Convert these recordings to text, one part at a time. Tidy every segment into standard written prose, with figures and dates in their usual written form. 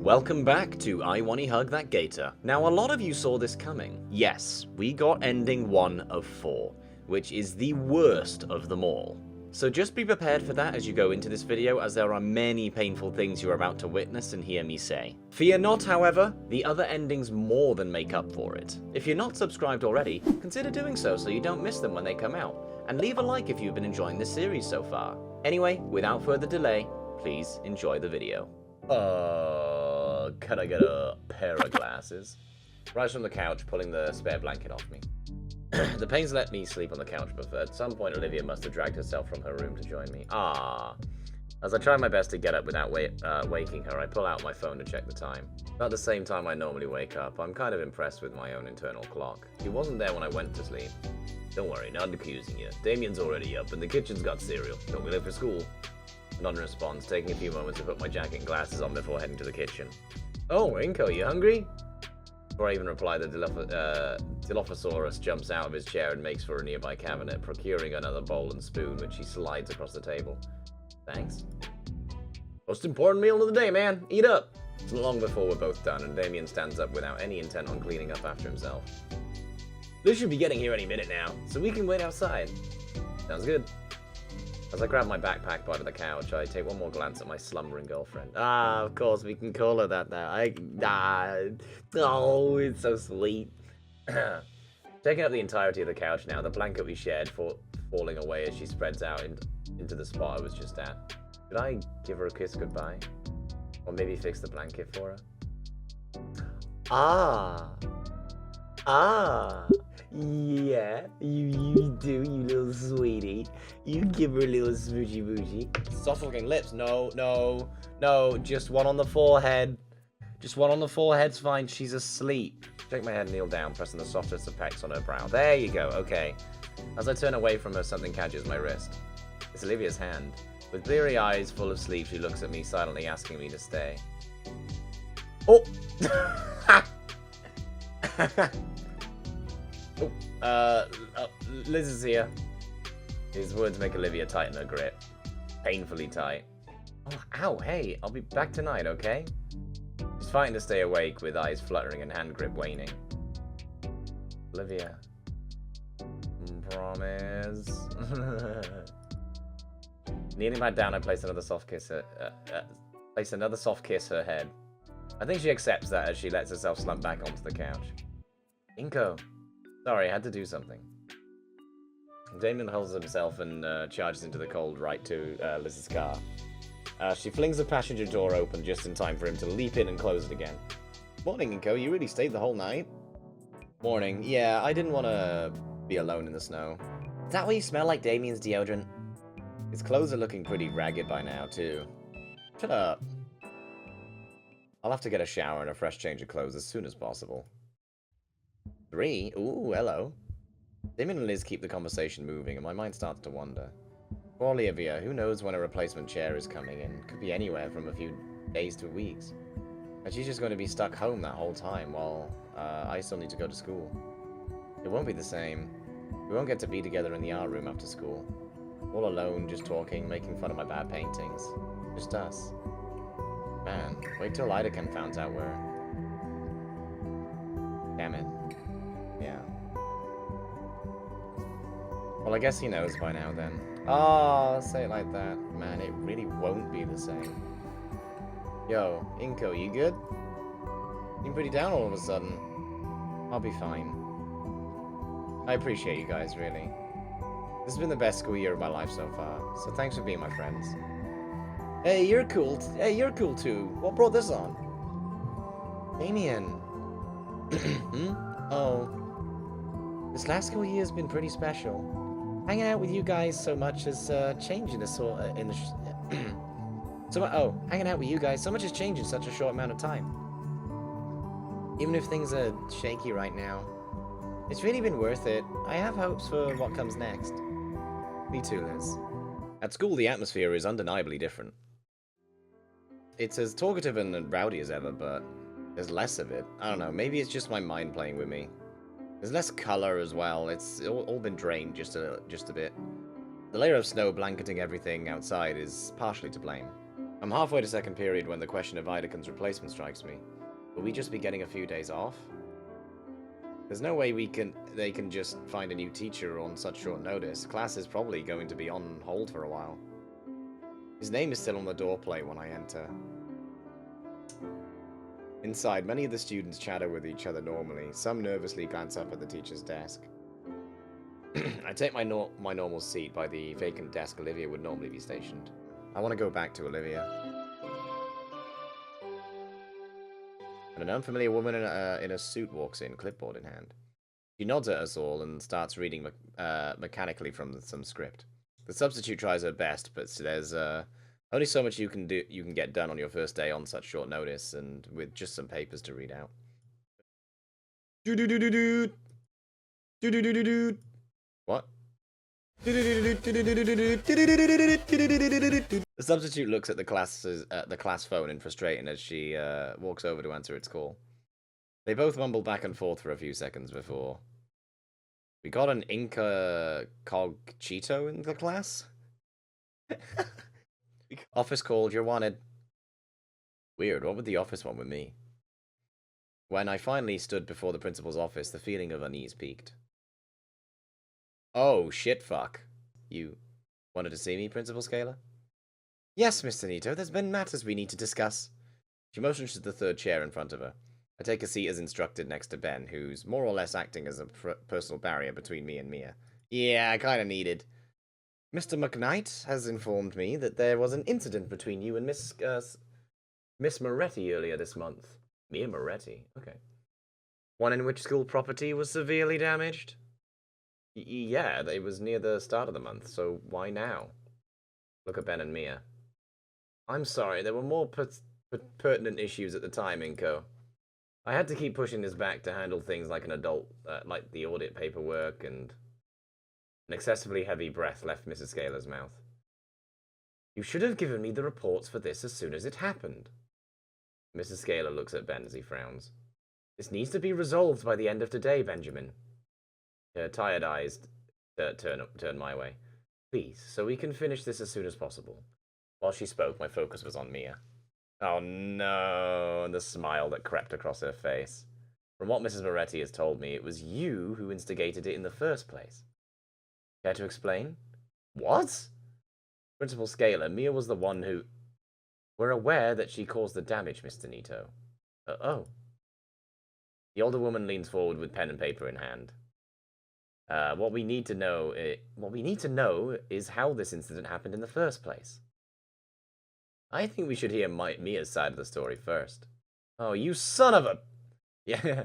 Welcome back to I Wani Hug That Gator. Now, a lot of you saw this coming. Yes, we got ending 1 of 4, which is the worst of them all. So just be prepared for that as you go into this video, as there are many painful things you're about to witness and hear me say. Fear not, however, the other endings more than make up for it. If you're not subscribed already, consider doing so you don't miss them when they come out, and leave a like if you've been enjoying this series so far. Anyway, without further delay, please enjoy the video. Can I get a pair of glasses? Rise from the couch, pulling the spare blanket off me. The pains let me sleep on the couch, but at some point Olivia must have dragged herself from her room to join me. As I try my best to get up without waking her, I pull out my phone to check the time. About the same time I normally wake up. I'm kind of impressed with my own internal clock. He wasn't there when I went to sleep. Don't worry, not accusing you. Damien's already up, and the kitchen's got cereal. Don't we live for school? None responds, taking a few moments to put my jacket and glasses on before heading to the kitchen. Oh, Inco, you hungry? Before I even reply, the Dilophosaurus jumps out of his chair and makes for a nearby cabinet, procuring another bowl and spoon, which he slides across the table. Thanks. Most important meal of the day, man. Eat up. It's long before we're both done, and Damien stands up without any intent on cleaning up after himself. Liz should be getting here any minute now, so we can wait outside. Sounds good. As I grab my backpack by the couch, I take one more glance at my slumbering girlfriend. Of course, we can call her that now. Oh, it's so sweet. Taking up the entirety of the couch now, the blanket we shared falling away as she spreads out into the spot I was just at. Should I give her a kiss goodbye? Or maybe fix the blanket for her? Yeah, you do, you little sweetie. You give her a little smoochy boochy. Soft looking lips. No, just one on the forehead. Just one on the forehead's fine. She's asleep. Shake my head and kneel down, pressing the softest of pecks on her brow. There you go, okay. As I turn away from her, something catches my wrist. It's Olivia's hand. With bleary eyes full of sleep, she looks at me, silently asking me to stay. Oh! Liz is here. His words make Olivia tighten her grip. Painfully tight. Oh, ow, hey, I'll be back tonight, okay? She's fighting to stay awake, with eyes fluttering and hand grip waning. Olivia. Promise. Kneeling back down, I place another soft kiss her head. I think she accepts that as she lets herself slump back onto the couch. Inco. Sorry, I had to do something. Damien holds himself and charges into the cold right to Liz's car. She flings the passenger door open just in time for him to leap in and close it again. Morning, Inco. You really stayed the whole night? Morning. Yeah, I didn't want to be alone in the snow. Is that why you smell like Damien's deodorant? His clothes are looking pretty ragged by now, too. Shut up. I'll have to get a shower and a fresh change of clothes as soon as possible. 3? Ooh, hello. Damien and Liz keep the conversation moving, and my mind starts to wander. For Olivia, who knows when a replacement chair is coming in? Could be anywhere from a few days to weeks. And she's just going to be stuck home that whole time, while I still need to go to school. It won't be the same. We won't get to be together in the art room after school. All alone, just talking, making fun of my bad paintings. Just us. Man, wait till Lidocaine finds out where... Damn it. Yeah. Well, I guess he knows by now then. Oh, say it like that. Man, it really won't be the same. Yo, Inco, you good? You're pretty down all of a sudden. I'll be fine. I appreciate you guys, really. This has been the best school year of my life so far, so thanks for being my friends. Hey, you're cool. Hey, you're cool too. What brought this on? Damien. Oh. This last school year has been pretty special. Hanging out with you guys so much has changed in hanging out with you guys so much has changed in such a short amount of time. Even if things are shaky right now, it's really been worth it. I have hopes for what comes next. Me too, Liz. At school, the atmosphere is undeniably different. It's as talkative and rowdy as ever, but there's less of it. I don't know, maybe it's just my mind playing with me. There's less color as well. It's all been drained just a bit. The layer of snow blanketing everything outside is partially to blame. I'm halfway to second period when the question of Idacon's replacement strikes me. Will we just be getting a few days off? There's no way they can just find a new teacher on such short notice. Class is probably going to be on hold for a while. His name is still on the door plate when I enter. Inside, many of the students chatter with each other normally. Some nervously glance up at the teacher's desk. I take my normal seat by the vacant desk Olivia would normally be stationed. I want to go back to Olivia. And an unfamiliar woman in a suit walks in, clipboard in hand. She nods at us all and starts reading mechanically from some script. The substitute tries her best, but there's only so much you can get done on your first day on such short notice, and with just some papers to read out. What? The substitute looks at the class phone in frustration as she walks over to answer its call. They both mumble back and forth for a few seconds before. We got an Inca Cogito in the class? Office called, you're wanted. Weird, what would the office want with me? When I finally stood before the principal's office, the feeling of unease peaked. Oh, shit fuck. You wanted to see me, Principal Scaler? Yes, Mr. Nito, there's been matters we need to discuss. She motions to the third chair in front of her. I take a seat as instructed next to Ben, who's more or less acting as a personal barrier between me and Mia. Yeah, I kinda needed. Mr. McKnight has informed me that there was an incident between you and Miss Moretti earlier this month. Mia Moretti? Okay. One in which school property was severely damaged? Yeah, it was near the start of the month, so why now? Look at Ben and Mia. I'm sorry, there were more pertinent issues at the time, Inco. I had to keep pushing this back to handle things like an adult, like the audit paperwork, and an excessively heavy breath left Mrs. Scaler's mouth. You should have given me the reports for this as soon as it happened. Mrs. Scaler looks at Ben as he frowns. This needs to be resolved by the end of today, Benjamin. Her tired eyes turn my way. Please, so we can finish this as soon as possible. While she spoke, my focus was on Mia. Oh no, and the smile that crept across her face. From what Mrs. Moretti has told me, it was you who instigated it in the first place. Care to explain? What? Principal Scaler, Mia was the one who... We're aware that she caused the damage, Mr. Nito. Oh. The older woman leans forward with pen and paper in hand. What we need to know is how this incident happened in the first place. I think we should hear Mia's side of the story first. Oh, you son of a... Yeah.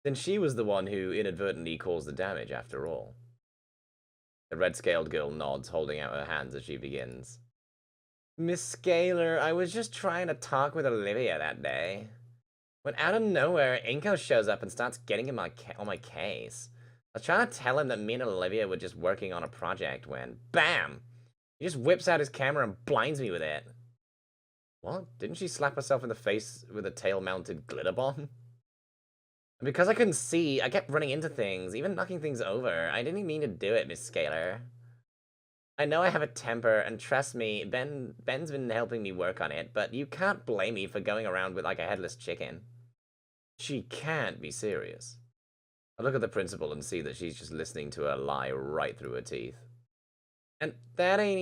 Then she was the one who inadvertently caused the damage, after all. The red-scaled girl nods, holding out her hands as she begins. Miss Scaler, I was just trying to talk with Olivia that day. When out of nowhere, Inco shows up and starts getting on my case. I was trying to tell him that me and Olivia were just working on a project when, BAM! He just whips out his camera and blinds me with it. What? Didn't she slap herself in the face with a tail-mounted glitter bomb? And because I couldn't see, I kept running into things, even knocking things over. I didn't mean to do it, Miss Scaler. I know I have a temper, and trust me, Ben's been helping me work on it, but you can't blame me for going around with like a headless chicken. She can't be serious. I look at the principal and see that she's just listening to her lie right through her teeth. And this ain't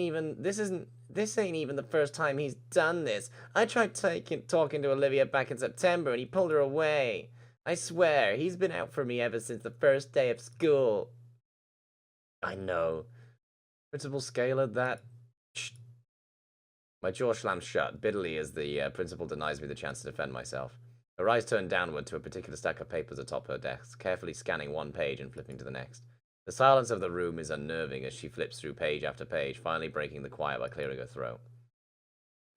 even the first time he's done this. I tried talking to Olivia back in September and he pulled her away. I swear, he's been out for me ever since the first day of school. I know. Principal Scaler, that... Shh. My jaw slams shut bitterly as the principal denies me the chance to defend myself. Her eyes turn downward to a particular stack of papers atop her desk, carefully scanning one page and flipping to the next. The silence of the room is unnerving as she flips through page after page, finally breaking the quiet by clearing her throat.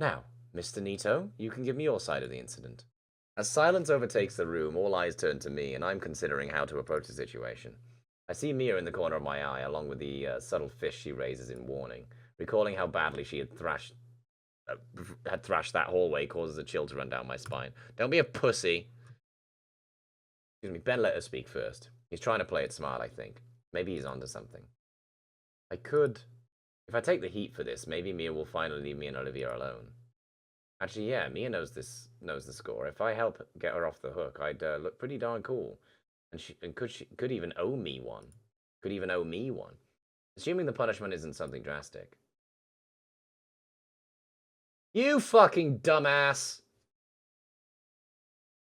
Now, Mr. Nito, you can give me your side of the incident. As silence overtakes the room, all eyes turn to me, and I'm considering how to approach the situation. I see Mia in the corner of my eye, along with the subtle fist she raises in warning, recalling how badly she had thrashed that hallway causes a chill to run down my spine. Don't be a pussy. Excuse me, Ben let her speak first. He's trying to play it smart, I think. Maybe he's onto something. If I take the heat for this, maybe Mia will finally leave me and Olivia alone. Actually, yeah, Mia knows the score. If I help get her off the hook, I'd look pretty darn cool. And she could even owe me one. Could even owe me one. Assuming the punishment isn't something drastic. You fucking dumbass!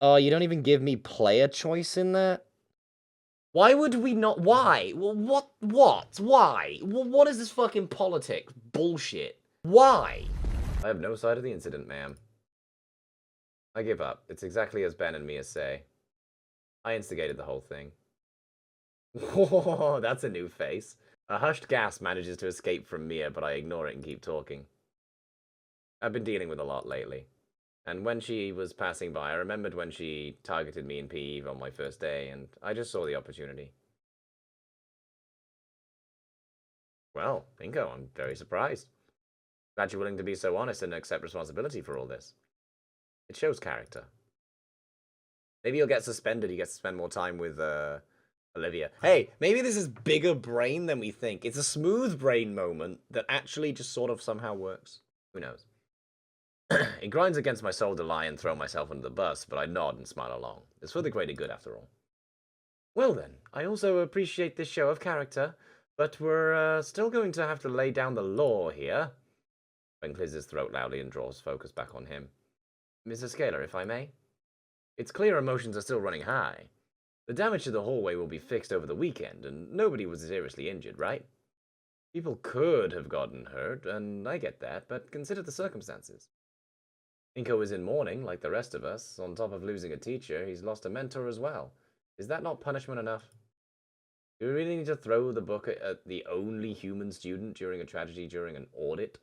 Oh, you don't even give me player choice in that? Why would we not? Why? What? Why? What is this fucking politics bullshit? Why? I have no side of the incident, ma'am. I give up. It's exactly as Ben and Mia say. I instigated the whole thing. Whoa, that's a new face. A hushed gasp manages to escape from Mia, but I ignore it and keep talking. I've been dealing with a lot lately. And when she was passing by, I remembered when she targeted me in PE on my first day, and I just saw the opportunity. Well, Inco, I'm very surprised. Glad you're willing to be so honest and accept responsibility for all this. It shows character. Maybe he'll get suspended. He gets to spend more time with Olivia. Hey, maybe this is bigger brain than we think. It's a smooth brain moment that actually just sort of somehow works. Who knows? It grinds against my soul to lie and throw myself under the bus, but I nod and smile along. It's for the greater good, after all. Well then, I also appreciate this show of character, but we're still going to have to lay down the law here. Ben clears his throat loudly and draws focus back on him. Mr. Scaler, if I may? It's clear emotions are still running high. The damage to the hallway will be fixed over the weekend, and nobody was seriously injured, right? People could have gotten hurt, and I get that, but consider the circumstances. Inco is in mourning, like the rest of us. On top of losing a teacher, he's lost a mentor as well. Is that not punishment enough? Do we really need to throw the book at the only human student during a tragedy during an audit?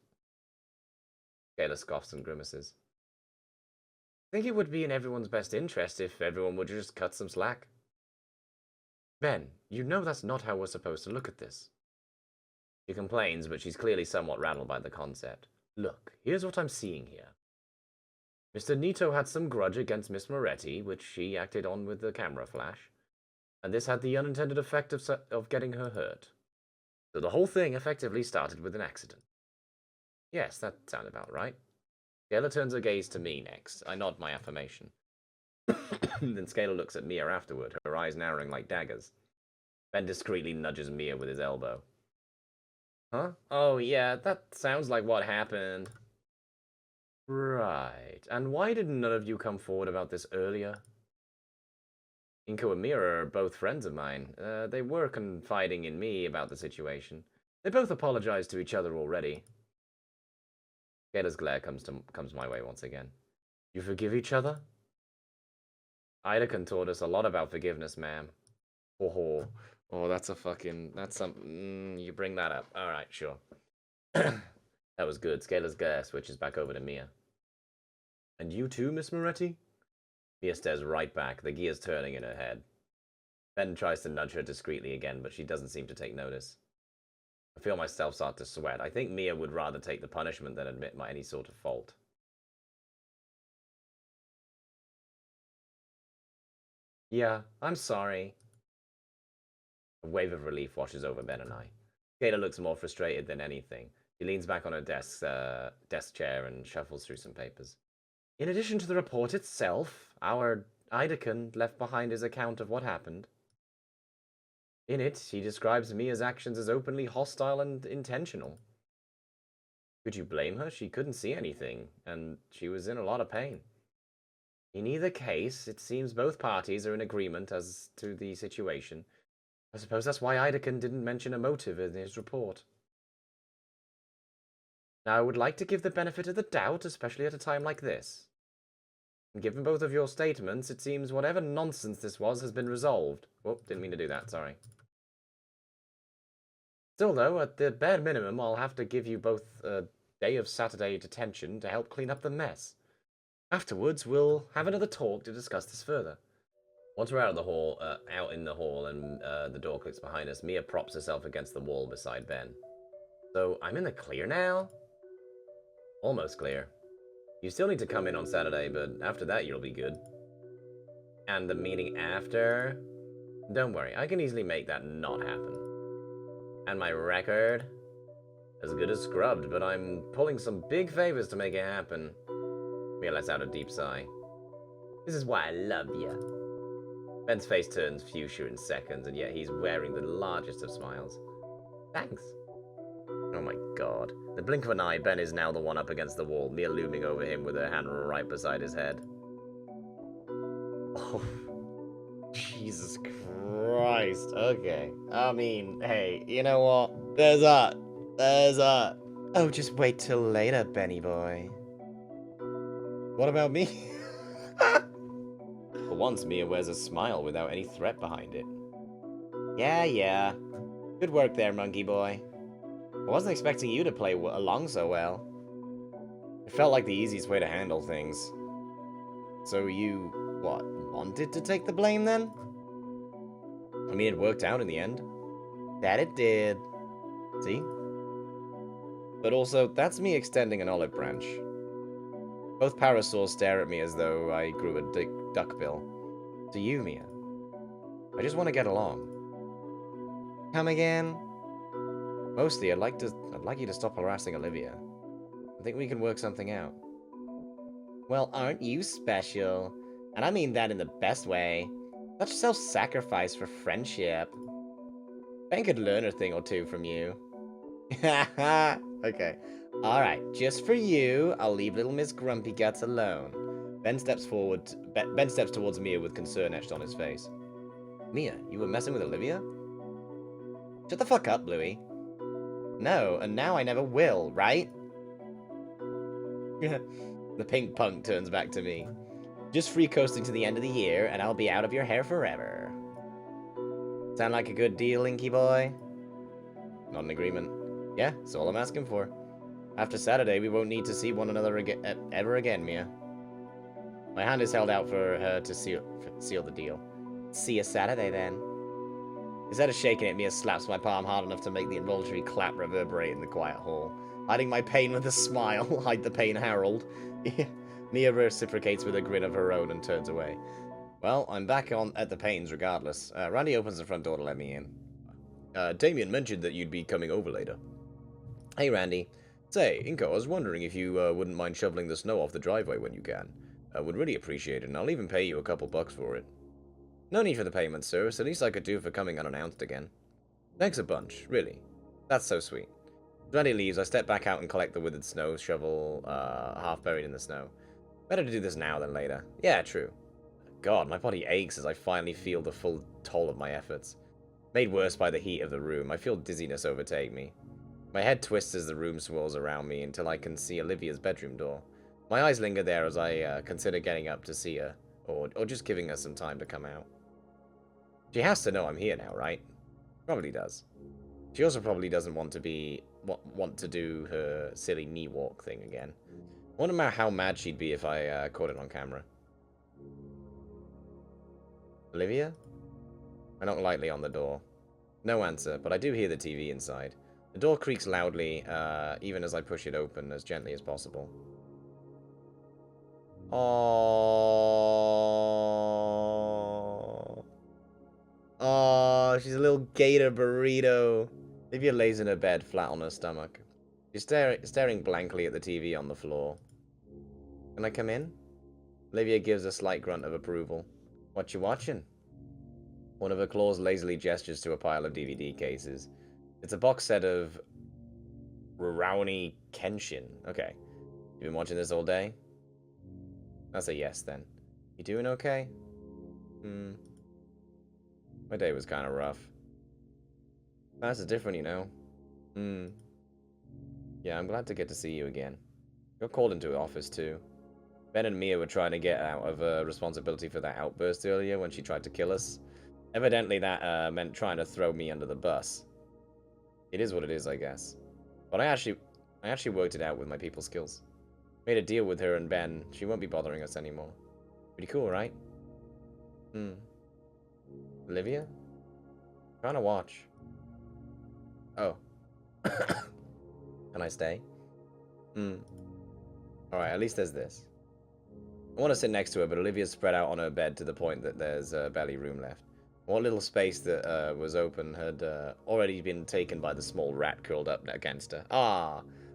Gator scoffs and grimaces. I think it would be in everyone's best interest if everyone would just cut some slack. Ben, you know that's not how we're supposed to look at this. She complains, but she's clearly somewhat rattled by the concept. Look, here's what I'm seeing here. Mr. Nito had some grudge against Miss Moretti, which she acted on with the camera flash, and this had the unintended effect of getting her hurt. So the whole thing effectively started with an accident. Yes, that sounded about right. Scalar turns her gaze to me next. I nod my affirmation. Then Scalar looks at Mia afterward, her eyes narrowing like daggers. Ben discreetly nudges Mia with his elbow. Huh? Oh, yeah, that sounds like what happened. Right. And why did none of you come forward about this earlier? Inco and Mia are both friends of mine. They were confiding in me about the situation. They both apologized to each other already. Gator's glare comes my way once again. You forgive each other? Idakan taught us a lot about forgiveness, ma'am. Oh, that's some. You bring that up. All right, sure. That was good. Scalar's glare switches back over to Mia. And you too, Miss Moretti? Mia stares right back, the gears turning in her head. Ben tries to nudge her discreetly again, but she doesn't seem to take notice. I feel myself start to sweat. I think Mia would rather take the punishment than admit any sort of fault. Yeah, I'm sorry. A wave of relief washes over Ben and I. Gator looks more frustrated than anything. She leans back on her desk chair and shuffles through some papers. In addition to the report itself, our Idakan left behind his account of what happened. In it, he describes Mia's actions as openly hostile and intentional. Could you blame her? She couldn't see anything, and she was in a lot of pain. In either case, it seems both parties are in agreement as to the situation. I suppose that's why Idakan didn't mention a motive in his report. Now, I would like to give the benefit of the doubt, especially at a time like this. And given both of your statements, it seems whatever nonsense this was has been resolved. Oh, didn't mean to do that, sorry. Still, though, at the bare minimum, I'll have to give you both a day of Saturday detention to help clean up the mess. Afterwards, we'll have another talk to discuss this further. Once we're out in the hall, and the door clicks behind us, Mia props herself against the wall beside Ben. So, I'm in the clear now? Almost clear. You still need to come in on Saturday, but after that you'll be good. And the meeting after? Don't worry, I can easily make that not happen. And my record? As good as scrubbed, but I'm pulling some big favors to make it happen. Mia lets out a deep sigh. This is why I love you. Ben's face turns fuchsia in seconds, and yet he's wearing the largest of smiles. Thanks. Oh my god. The blink of an eye, Ben is now the one up against the wall, Mia looming over him with her hand right beside his head. Oh, Jesus Christ. Okay. I mean, hey, you know what? There's that. Oh, just wait till later, Benny boy. What about me? For once, Mia wears a smile without any threat behind it. Yeah. Good work there, monkey boy. I wasn't expecting you to play along so well. It felt like the easiest way to handle things. So you, what, wanted to take the blame then? I mean, it worked out in the end. That it did. See? But also, that's me extending an olive branch. Both parasaurs stare at me as though I grew a duckbill. To you, Mia. I just want to get along. Come again? Mostly, I'd like you to stop harassing Olivia. I think we can work something out. Well, aren't you special? And I mean that in the best way. Such self-sacrifice for friendship. Ben could learn a thing or two from you. Okay. Alright, just for you, I'll leave little Miss Grumpy Guts alone. Ben steps towards Mia with concern etched on his face. Mia, you were messing with Olivia? Shut the fuck up, Bluey. No, and now I never will, right? The pink punk turns back to me. Just free coasting to the end of the year, and I'll be out of your hair forever. Sound like a good deal, Inky boy? Not in agreement. Yeah, that's all I'm asking for. After Saturday, we won't need to see one another ever again, Mia. My hand is held out for her to seal the deal. See you Saturday, then. Instead of shaking it, Mia slaps my palm hard enough to make the involuntary clap reverberate in the quiet hall. Hiding my pain with a smile. Hide the pain, Harold. Mia reciprocates with a grin of her own and turns away. Well, I'm back at the pains regardless. Randy opens the front door to let me in. Damien mentioned that you'd be coming over later. Hey, Randy. Say, Inco, I was wondering if you wouldn't mind shoveling the snow off the driveway when you can. I would really appreciate it, and I'll even pay you a couple bucks for it. No need for the payment, sir. It's the least I could do for coming unannounced again. Thanks a bunch, really. That's so sweet. As Randy leaves, I step back out and collect the withered snow shovel, half buried in the snow. Better to do this now than later. Yeah, true. God, my body aches as I finally feel the full toll of my efforts. Made worse by the heat of the room, I feel dizziness overtake me. My head twists as the room swirls around me until I can see Olivia's bedroom door. My eyes linger there as I consider getting up to see her, or just giving her some time to come out. She has to know I'm here now, right? Probably does. She also probably doesn't want to do her silly knee walk thing again. I wonder how mad she'd be if I caught it on camera. Olivia? I knock lightly on the door. No answer, but I do hear the TV inside. The door creaks loudly, even as I push it open as gently as possible. Oh, she's a little gator burrito. Olivia lays in her bed, flat on her stomach. She's staring blankly at the TV on the floor. Can I come in? Olivia gives a slight grunt of approval. What you watching? One of her claws lazily gestures to a pile of DVD cases. It's a box set of Rurouni Kenshin. Okay. You been watching this all day? That's a yes, then. You doing okay? My day was kind of rough. That's different, you know. Yeah, I'm glad to get to see you again. Got called into the office, too. Ben and Mia were trying to get out of responsibility for that outburst earlier when she tried to kill us. Evidently, that meant trying to throw me under the bus. It is what it is, I guess. But I actually worked it out with my people skills. Made a deal with her and Ben. She won't be bothering us anymore. Pretty cool, right? Olivia? Trying to watch. Oh. Can I stay? Alright, at least there's this. I want to sit next to her, but Olivia's spread out on her bed to the point that there's barely room left. What little space that was open had already been taken by the small rat curled up against her.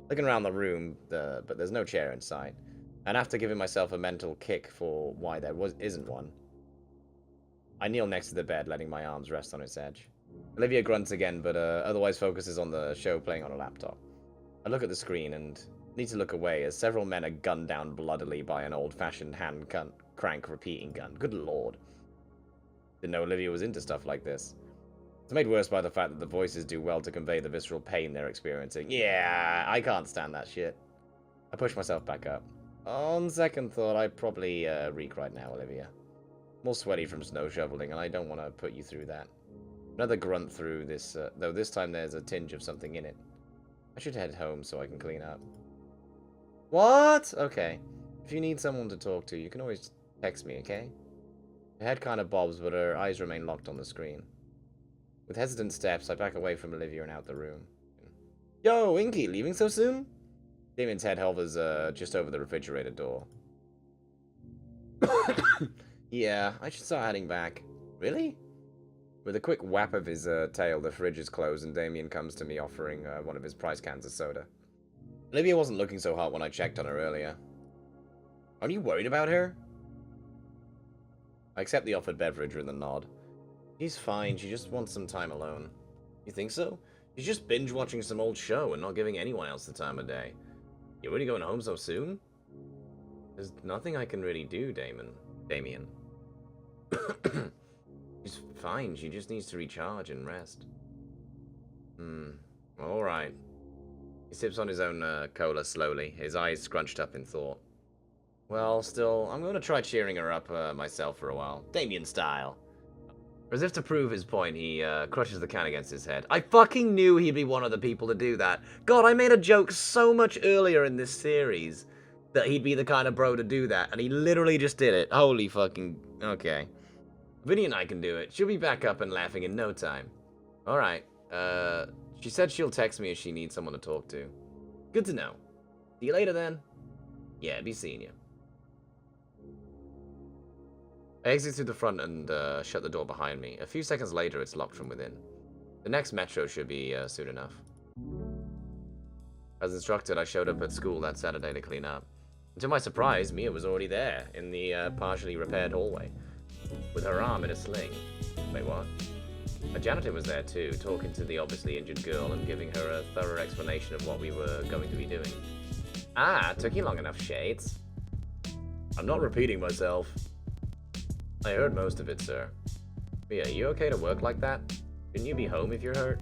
Looking around the room, but there's no chair inside. And after giving myself a mental kick for why there isn't one, I kneel next to the bed, letting my arms rest on its edge. Olivia grunts again, but otherwise focuses on the show playing on a laptop. I look at the screen and need to look away as several men are gunned down bloodily by an old-fashioned hand crank repeating gun. Good lord. Didn't know Olivia was into stuff like this. It's made worse by the fact that the voices do well to convey the visceral pain they're experiencing. Yeah, I can't stand that shit. I push myself back up. On second thought, I'd probably reek right now, Olivia. More sweaty from snow shoveling, and I don't want to put you through that. Another grunt through this, though this time there's a tinge of something in it. I should head home so I can clean up. What? Okay. If you need someone to talk to, you can always text me, okay? Her head kind of bobs, but her eyes remain locked on the screen. With hesitant steps, I back away from Olivia and out the room. Yo, Inky, leaving so soon? Damien's head hovers just over the refrigerator door. Yeah, I should start heading back. Really? With a quick whap of his tail, the fridge is closed and Damien comes to me offering one of his prize cans of soda. Olivia wasn't looking so hot when I checked on her earlier. Aren't you worried about her? I accept the offered beverage with a nod. She's fine, she just wants some time alone. You think so? She's just binge watching some old show and not giving anyone else the time of day. You're really going home so soon? There's nothing I can really do, Damien. She's fine, she just needs to recharge and rest. Alright. He sips on his own cola slowly, his eyes scrunched up in thought. Well, still, I'm going to try cheering her up myself for a while. Damien style. As if to prove his point, he crushes the can against his head. I fucking knew he'd be one of the people to do that. God, I made a joke so much earlier in this series that he'd be the kind of bro to do that, and he literally just did it. Holy fucking... Okay. Vinny and I can do it. She'll be back up and laughing in no time. Alright. She said she'll text me if she needs someone to talk to. Good to know. See you later, then. Yeah, be seeing you. I exit through the front and shut the door behind me. A few seconds later, it's locked from within. The next metro should be soon enough. As instructed, I showed up at school that Saturday to clean up. And to my surprise, Mia was already there, in the partially repaired hallway, with her arm in a sling. Wait, what? A janitor was there too, talking to the obviously injured girl and giving her a thorough explanation of what we were going to be doing. Ah, took you long enough, Shades. I'm not repeating myself. I heard most of it, sir. Mia, you okay to work like that? Shouldn't you be home if you're hurt?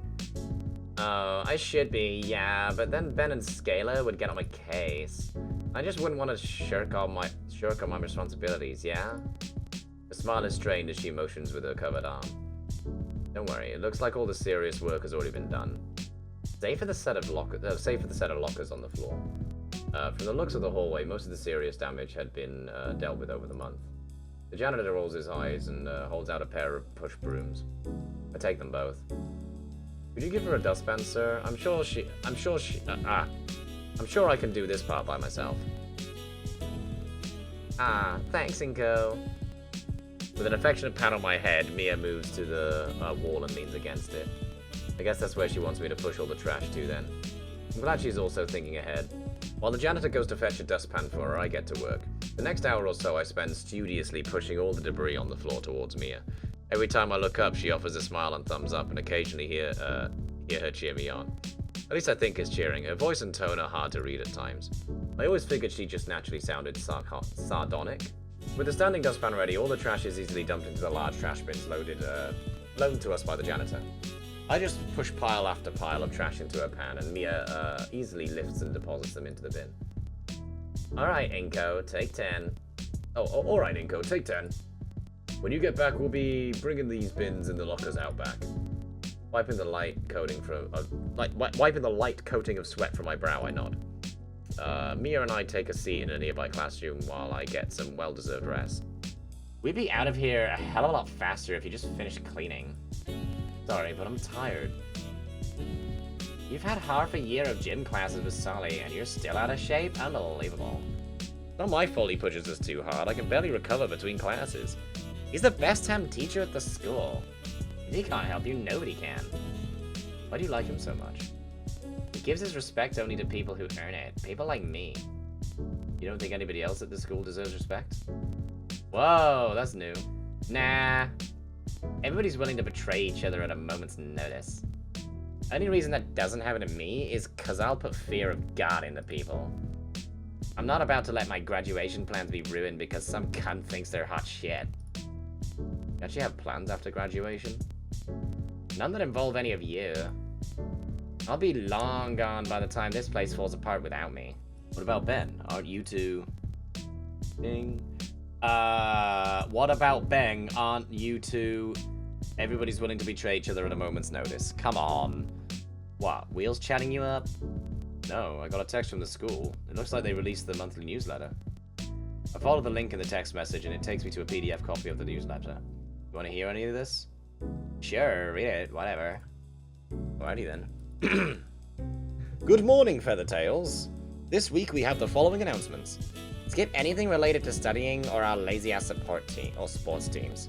Oh, I should be, yeah, but then Ben and Scalar would get on my case. I just wouldn't want to shirk on my responsibilities, yeah? The smile is strained as she motions with her covered arm. Don't worry, it looks like all the serious work has already been done. Save for the set of lockers on the floor. From the looks of the hallway, most of the serious damage had been dealt with over the month. The janitor rolls his eyes and holds out a pair of push brooms. I take them both. Could you give her a dustpan, sir? I'm sure I can do this part by myself. Ah, thanks, Inco. With an affectionate pat on my head, Mia moves to the wall and leans against it. I guess that's where she wants me to push all the trash to, then. I'm glad she's also thinking ahead. While the janitor goes to fetch a dustpan for her, I get to work. The next hour or so I spend studiously pushing all the debris on the floor towards Mia. Every time I look up, she offers a smile and thumbs up, and occasionally hear her cheer me on. At least I think it's cheering. Her voice and tone are hard to read at times. I always figured she just naturally sounded sardonic. With the standing dustpan ready, all the trash is easily dumped into the large trash bins loaned to us by the janitor. I just push pile after pile of trash into her pan, and Mia easily lifts and deposits them into the bin. Alright, Inco, take 10. Oh, alright, Inco, take 10. When you get back, we'll be bringing these bins in the lockers out back. Wiping the light coating of sweat from my brow, I nod. Mia and I take a seat in a nearby classroom while I get some well-deserved rest. We'd be out of here a hell of a lot faster if you just finished cleaning. Sorry, but I'm tired. You've had half a year of gym classes with Sully, and you're still out of shape? Unbelievable. Not my fault he pushes us too hard. I can barely recover between classes. He's the best temp teacher at the school. If he can't help you, nobody can. Why do you like him so much? He gives his respect only to people who earn it. People like me. You don't think anybody else at the school deserves respect? Whoa, that's new. Nah. Everybody's willing to betray each other at a moment's notice. Only reason that doesn't happen to me is because I'll put fear of God into people. I'm not about to let my graduation plans be ruined because some cunt thinks they're hot shit. You actually have plans after graduation? None that involve any of you. I'll be long gone by the time this place falls apart without me. What about Ben? Aren't you two... Ding. What about Ben? Aren't you two... Everybody's willing to betray each other at a moment's notice. Come on. What, Wheels chatting you up? No, I got a text from the school. It looks like they released the monthly newsletter. I followed the link in the text message and it takes me to a PDF copy of the newsletter. You want to hear any of this? Sure, read it, whatever. Alrighty then. Good morning, Feathertails. This week we have the following announcements. Skip anything related to studying or our lazy-ass support team or sports teams.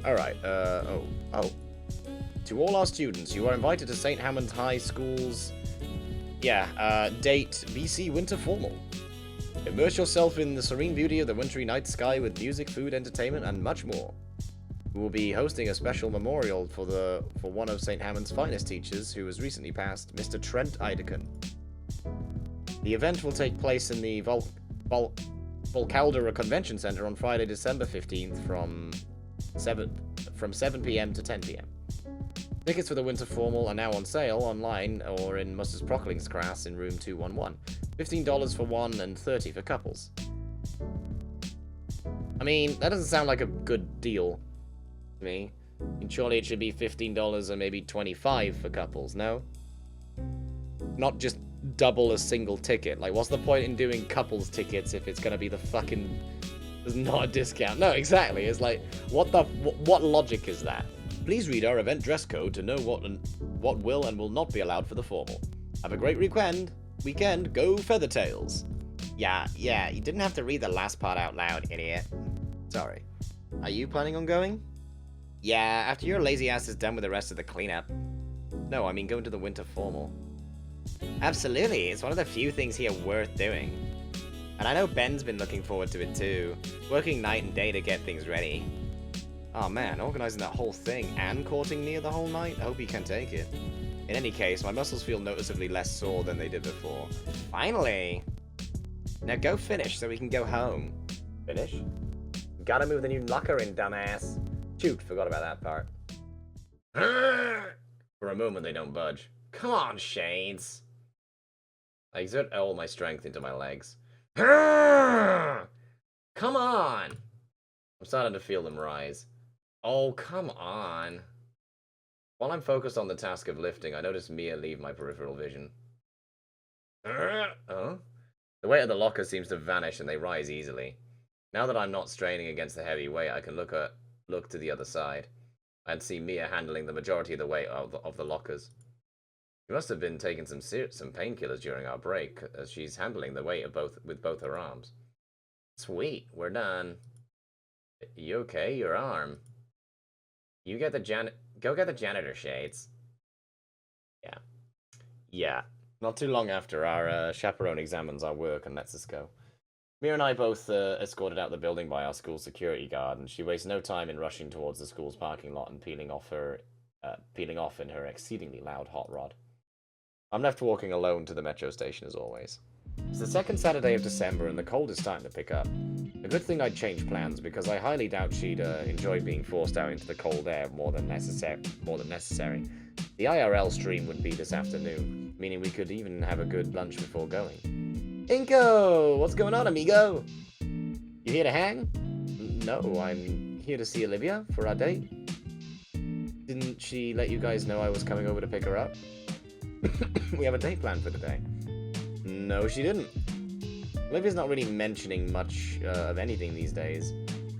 Alright, To all our students, you are invited to St. Hammond High School's... date BC Winter Formal. Immerse yourself in the serene beauty of the wintry night sky with music, food, entertainment, and much more. We will be hosting a special memorial for one of St. Hammond's finest teachers who has recently passed, Mr. Trent Ideken. The event will take place in the Volcaldera Convention Center on Friday, December 15th from 7 p.m. to 10 p.m. Tickets for the Winter Formal are now on sale online or in Musters Prockling's class in room 211. $15 for one and $30 for couples. I mean, that doesn't sound like a good deal to me. I mean, surely it should be $15 and maybe $25 for couples, no? Not just double a single ticket. Like, what's the point in doing couples tickets if it's gonna be the fucking... There's not a discount. No, exactly. It's like, what logic is that? Please read our event dress code to know what will and will not be allowed for the formal. Have a great weekend. Go Feathertails. Yeah, you didn't have to read the last part out loud, idiot. Sorry. Are you planning on going? Yeah, after your lazy ass is done with the rest of the cleanup. No, I mean going to the winter formal. Absolutely, it's one of the few things here worth doing. And I know Ben's been looking forward to it too, working night and day to get things ready. Oh man, organizing that whole thing and courting Nia the whole night? I hope he can take it. In any case, my muscles feel noticeably less sore than they did before. Finally! Now go finish so we can go home. Finish? Gotta move the new locker in, dumbass. Shoot, forgot about that part. For a moment, they don't budge. Come on, Shades. I exert all my strength into my legs. Come on! I'm starting to feel them rise. Oh, come on. While I'm focused on the task of lifting, I notice Mia leave my peripheral vision. Oh? The weight of the locker seems to vanish and they rise easily. Now that I'm not straining against the heavy weight, I can look to the other side and see Mia handling the majority of the weight of the lockers. She must have been taking some painkillers during our break, as she's handling the weight with both her arms. Sweet, we're done. You okay? Your arm. You get the go get the janitor, Shades. Yeah. Not too long after, our chaperone examines our work and lets us go. Mia and I both escorted out the building by our school security guard, and she wastes no time in rushing towards the school's parking lot and peeling off in her exceedingly loud hot rod. I'm left walking alone to the metro station as always. It's the second Saturday of December and the cold is starting to pick up. A good thing I'd changed plans because I highly doubt she'd enjoy being forced out into the cold air more than necessary. The IRL stream would be this afternoon, meaning we could even have a good lunch before going. Inco! What's going on, amigo? You here to hang? No, I'm here to see Olivia for our date. Didn't she let you guys know I was coming over to pick her up? We have a date planned for today. No, she didn't. Olivia's not really mentioning much of anything these days.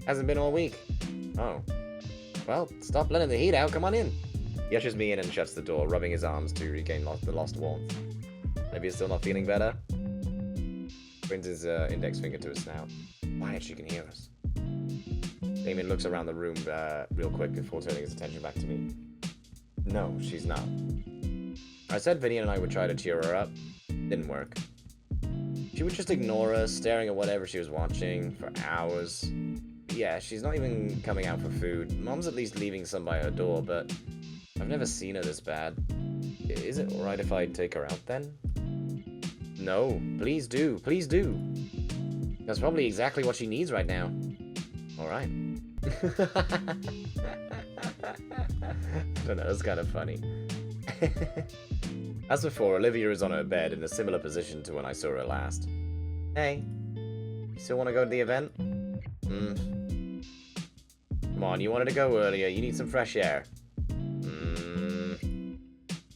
Hasn't been all week. Oh. Well, stop letting the heat out. Come on in. He ushers me in and shuts the door, rubbing his arms to regain the lost warmth. Olivia's still not feeling better? Brings his index finger to his snout. Quiet, she can hear us. Damien looks around the room real quick before turning his attention back to me. No, she's not. I said Vinny and I would try to cheer her up. Didn't work. She would just ignore us, staring at whatever she was watching for hours. Yeah, she's not even coming out for food. Mom's at least leaving some by her door, but I've never seen her this bad. Is it alright if I take her out then? No, please do, please do. That's probably exactly what she needs right now. Alright. I don't know, it's kind of funny. As before, Olivia is on her bed in a similar position to when I saw her last. Hey, you still want to go to the event? Come on, you wanted to go earlier. You need some fresh air.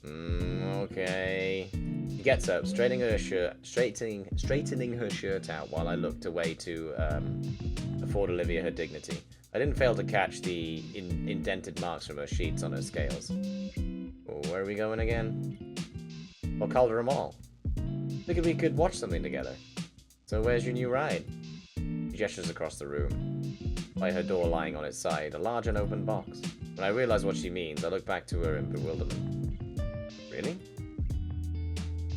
Okay. She gets up, straightening her shirt out while I looked away to afford Olivia her dignity. I didn't fail to catch the indented marks from her sheets on her scales. Where are we going again? Well, Calder Mall. Figured we could watch something together. So where's your new ride? She gestures across the room. By her door lying on its side, a large unopened box. When I realize what she means, I look back to her in bewilderment. Really?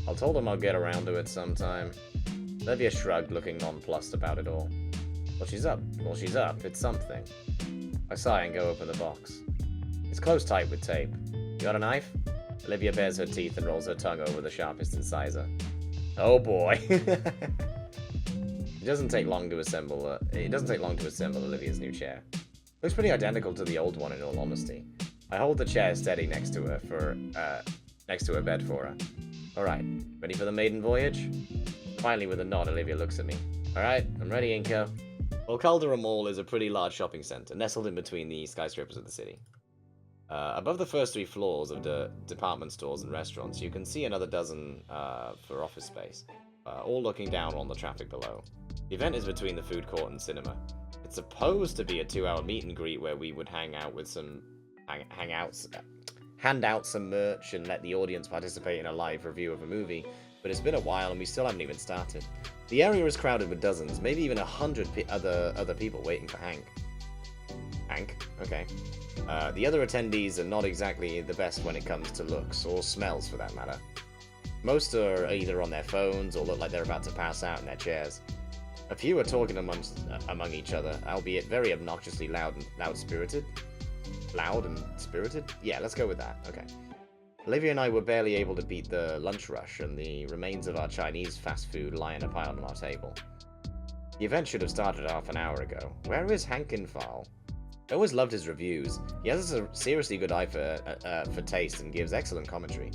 I told him I'll get around to it sometime. Olivia shrugged, looking nonplussed about it all. Well, she's up. Well, she's up. It's something. I sigh and go open the box. It's closed tight with tape. You got a knife? Olivia bares her teeth and rolls her tongue over the sharpest incisor. Oh boy. It doesn't take long to assemble Olivia's new chair. Looks pretty identical to the old one in all honesty. I hold the chair steady next to her bed for her. Alright, ready for the maiden voyage? Finally, with a nod, Olivia looks at me. Alright, I'm ready, Inco. Well, Caldera Mall is a pretty large shopping center, nestled in between the skyscrapers of the city. Above the first 3 floors of the department stores and restaurants, you can see another dozen for office space, all looking down on the traffic below. The event is between the food court and cinema. It's supposed to be a 2-hour meet and greet where we would hand out some merch and let the audience participate in a live review of a movie, but it's been a while and we still haven't even started. The area is crowded with dozens, maybe even 100 other people waiting for Hank. Hank? Okay. The other attendees are not exactly the best when it comes to looks, or smells for that matter. Most are either on their phones or look like they're about to pass out in their chairs. A few are talking among each other, albeit very obnoxiously loud and spirited. Loud and spirited? Yeah, let's go with that. Okay. Olivia and I were barely able to beat the lunch rush, and the remains of our Chinese fast food lie in a pile on our table. The event should have started half an hour ago. Where is Hankenfall? I always loved his reviews. He has a seriously good eye for taste and gives excellent commentary.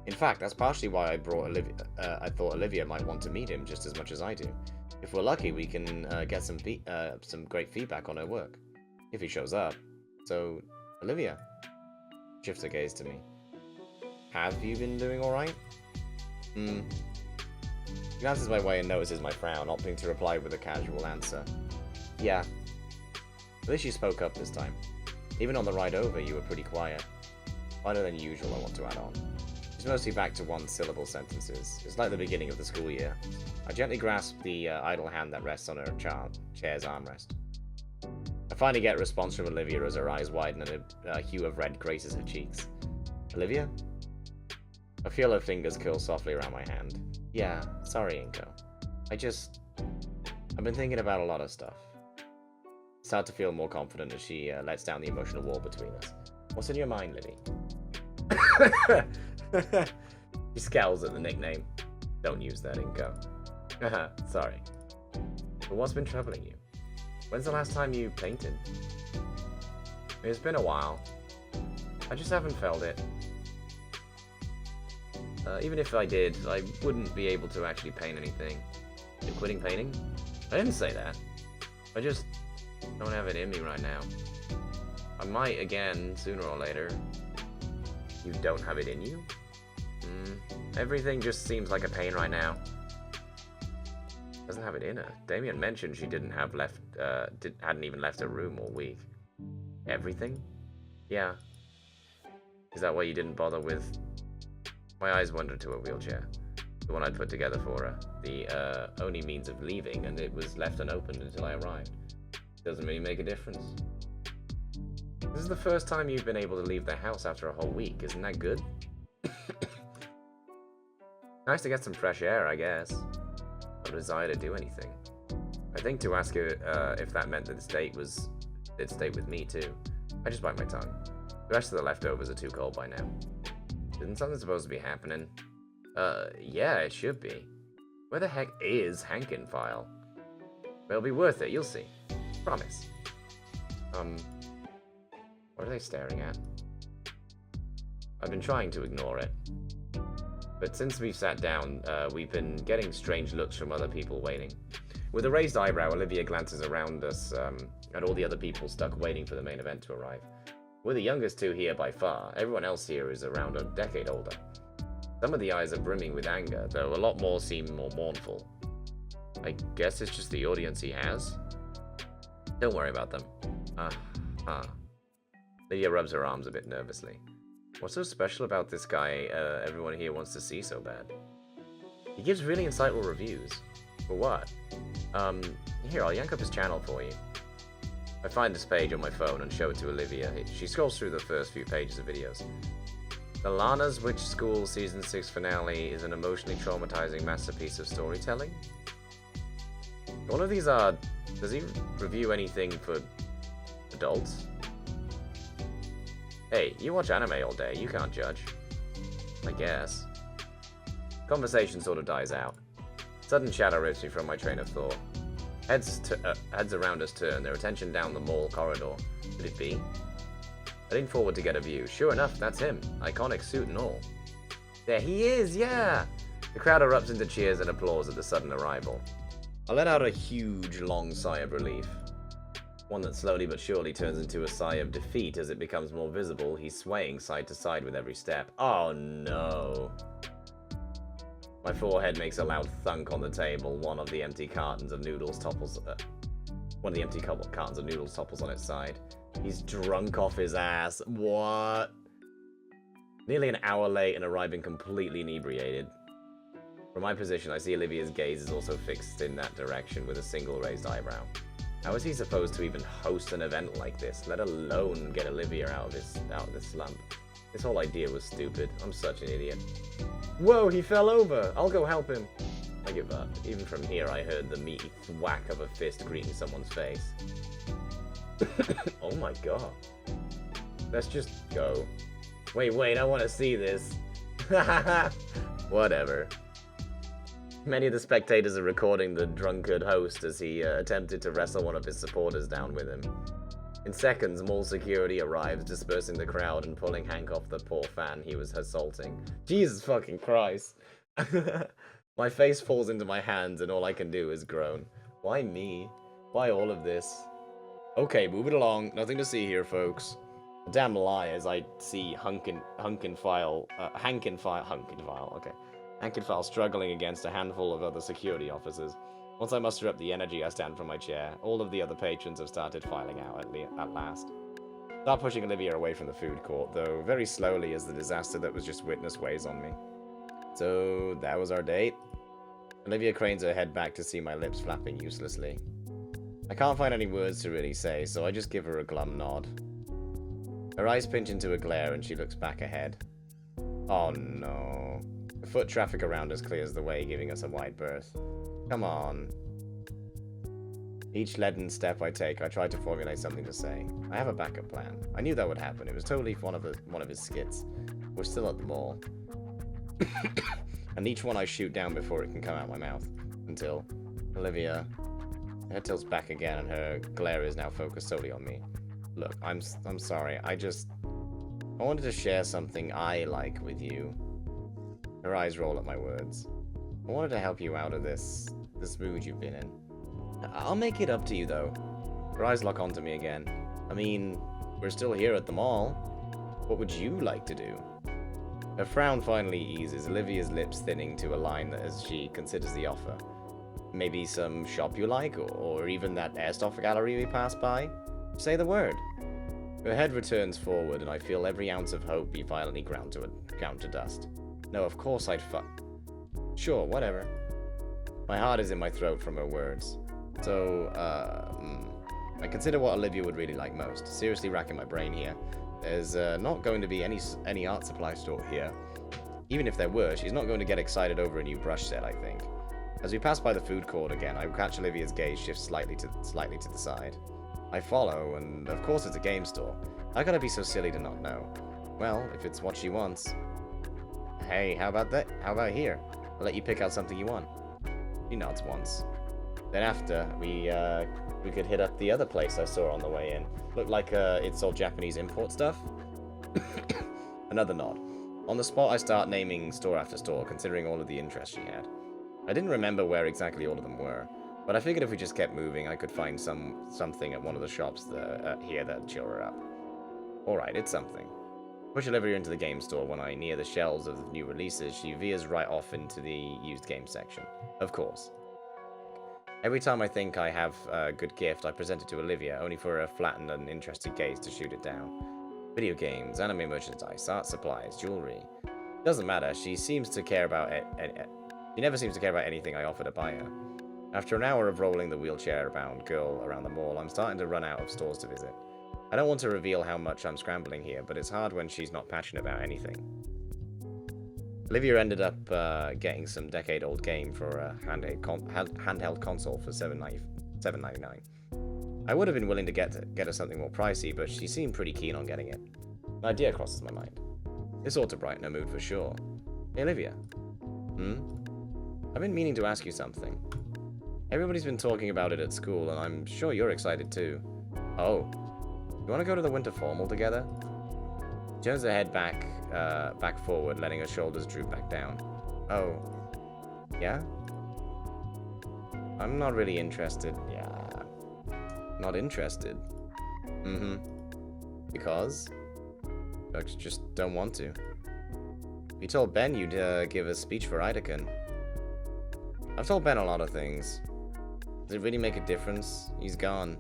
In fact, that's partially why I brought Olivia. I thought Olivia might want to meet him just as much as I do. If we're lucky, we can get some great feedback on her work. If he shows up. So, Olivia shifts her gaze to me. Have you been doing alright? He glances my way and notices my frown, opting to reply with a casual answer. Yeah. At least you spoke up this time. Even on the ride over, you were pretty quiet. Quieter than usual, I want to add on. She's mostly back to one-syllable sentences. It's like the beginning of the school year. I gently grasp the idle hand that rests on her chair's armrest. I finally get a response from Olivia as her eyes widen and a hue of red graces her cheeks. Olivia? I feel her fingers curl softly around my hand. Yeah, sorry, Inco. I've been thinking about a lot of stuff. I start to feel more confident as she lets down the emotional wall between us. What's in your mind, Livy? She scowls at the nickname. Don't use that, Inco. Sorry. But what's been troubling you? When's the last time you painted? It's been a while. I just haven't felt it. Even if I did, I wouldn't be able to actually paint anything. You're quitting painting? I didn't say that. I just don't have it in me right now. I might again, sooner or later. You don't have it in you? Everything just seems like a pain right now. Doesn't have it in her. Damien mentioned she hadn't even left her room all week. Everything? Yeah. Is that why you didn't bother with... My eyes wandered to a wheelchair. The one I'd put together for her. The only means of leaving, and it was left unopened until I arrived. Doesn't really make a difference. This is the first time you've been able to leave the house after a whole week. Isn't that good? Nice to get some fresh air, I guess. a desire to do anything. I think to ask her if that meant that it'd stay with me too. I just bite my tongue. The rest of the leftovers are too cold by now. Isn't something supposed to be happening? Yeah, it should be. Where the heck is Hankenfile? It'll be worth it, you'll see. Promise. What are they staring at? I've been trying to ignore it. But since we've sat down, we've been getting strange looks from other people waiting. With a raised eyebrow, Olivia glances around us at all the other people stuck waiting for the main event to arrive. We're the youngest two here by far. Everyone else here is around a decade older. Some of the eyes are brimming with anger, though a lot more seem more mournful. I guess it's just the audience he has? Don't worry about them. Lydia rubs her arms a bit nervously. What's so special about this guy everyone here wants to see so bad? He gives really insightful reviews. For what? Here, I'll yank up his channel for you. I find this page on my phone and show it to Olivia. She scrolls through the first few pages of videos. The Lana's Witch School Season 6 finale is an emotionally traumatizing masterpiece of storytelling. All of these are... Does he review anything for adults? Hey, you watch anime all day, you can't judge. I guess. Conversation sort of dies out. Sudden chatter rips me from my train of thought. Heads around us turn, their attention down the mall corridor. Could it be? I lean forward to get a view. Sure enough, that's him. Iconic suit and all. There he is, yeah! The crowd erupts into cheers and applause at the sudden arrival. I let out a huge, long sigh of relief. One that slowly but surely turns into a sigh of defeat as it becomes more visible. He's swaying side to side with every step. Oh no! My forehead makes a loud thunk on the table. One of the empty cartons of noodles topples on its side. He's drunk off his ass. What? Nearly an hour late and arriving completely inebriated. From my position, I see Olivia's gaze is also fixed in that direction with a single raised eyebrow. How is he supposed to even host an event like this, let alone get Olivia out of this slump? This whole idea was stupid. I'm such an idiot. Whoa, he fell over! I'll go help him. I give up. Even from here, I heard the meaty thwack of a fist greeting someone's face. Oh my god. Let's just go. Wait, I want to see this. Whatever. Many of the spectators are recording the drunkard host as he attempted to wrestle one of his supporters down with him. In seconds, mall security arrives, dispersing the crowd and pulling Hank off the poor fan he was assaulting. Jesus fucking Christ. My face falls into my hands and all I can do is groan. Why me? Why all of this? Okay, move it along. Nothing to see here, folks. A damn lie as I see Hankenfile struggling against a handful of other security officers. Once I muster up the energy, I stand from my chair. All of the other patrons have started filing out at last. Start pushing Olivia away from the food court, though very slowly as the disaster that was just witnessed weighs on me. So, that was our date? Olivia cranes her head back to see my lips flapping uselessly. I can't find any words to really say, so I just give her a glum nod. Her eyes pinch into a glare and she looks back ahead. Oh no. The foot traffic around us clears the way, giving us a wide berth. Come on. Each leaden step I take, I try to formulate something to say. I have a backup plan. I knew that would happen. It was totally one of his skits. We're still at the mall. And each one I shoot down before it can come out my mouth. Until Olivia... Her tilts back again and her glare is now focused solely on me. Look, I'm sorry. I wanted to share something I like with you. Her eyes roll at my words. I wanted to help you out of this mood you've been in. I'll make it up to you, though. Her eyes lock onto me again. I mean, we're still here at the mall. What would you like to do? Her frown finally eases, Olivia's lips thinning to a line as she considers the offer. Maybe some shop you like, or even that airsoft gallery we passed by? Say the word. Her head returns forward, and I feel every ounce of hope be violently ground to dust. No, of course I'd Sure, whatever. My heart is in my throat from her words. So, I consider what Olivia would really like most. Seriously racking my brain here. There's not going to be any art supply store here. Even if there were, she's not going to get excited over a new brush set, I think. As we pass by the food court again, I catch Olivia's gaze shift slightly to the side. I follow, and of course it's a game store. I gotta be so silly to not know. Well, if it's what she wants. Hey, how about that? How about here? I'll let you pick out something you want. She nods once. Then after, we could hit up the other place I saw on the way in. Looked like it sold Japanese import stuff. Another nod. On the spot, I start naming store after store, considering all of the interest she had. I didn't remember where exactly all of them were, but I figured if we just kept moving, I could find something at one of the shops here that'd cheer her up. Alright, it's something. Push Olivia into the game store. When I near the shelves of the new releases, she veers right off into the used game section. Of course. Every time I think I have a good gift, I present it to Olivia, only for a flattened and interested gaze to shoot it down. Video games, anime merchandise, art supplies, jewelry. Doesn't matter. She seems to care about it. She never seems to care about anything I offer to buy her. After an hour of rolling the wheelchair-bound girl around the mall, I'm starting to run out of stores to visit. I don't want to reveal how much I'm scrambling here, but it's hard when she's not passionate about anything. Olivia ended up getting some decade-old game for a handheld console for $7.99. I would have been willing to get her something more pricey, but she seemed pretty keen on getting it. An idea crosses my mind. This ought to brighten her mood for sure. Hey, Olivia. I've been meaning to ask you something. Everybody's been talking about it at school, and I'm sure you're excited too. Oh. You want to go to the winter formal together? She turns her head back forward, letting her shoulders droop back down. Oh. Yeah? I'm not really interested. Yeah. Not interested. Because? I just don't want to. You told Ben you'd give a speech for Idacon. I've told Ben a lot of things. Does it really make a difference? He's gone.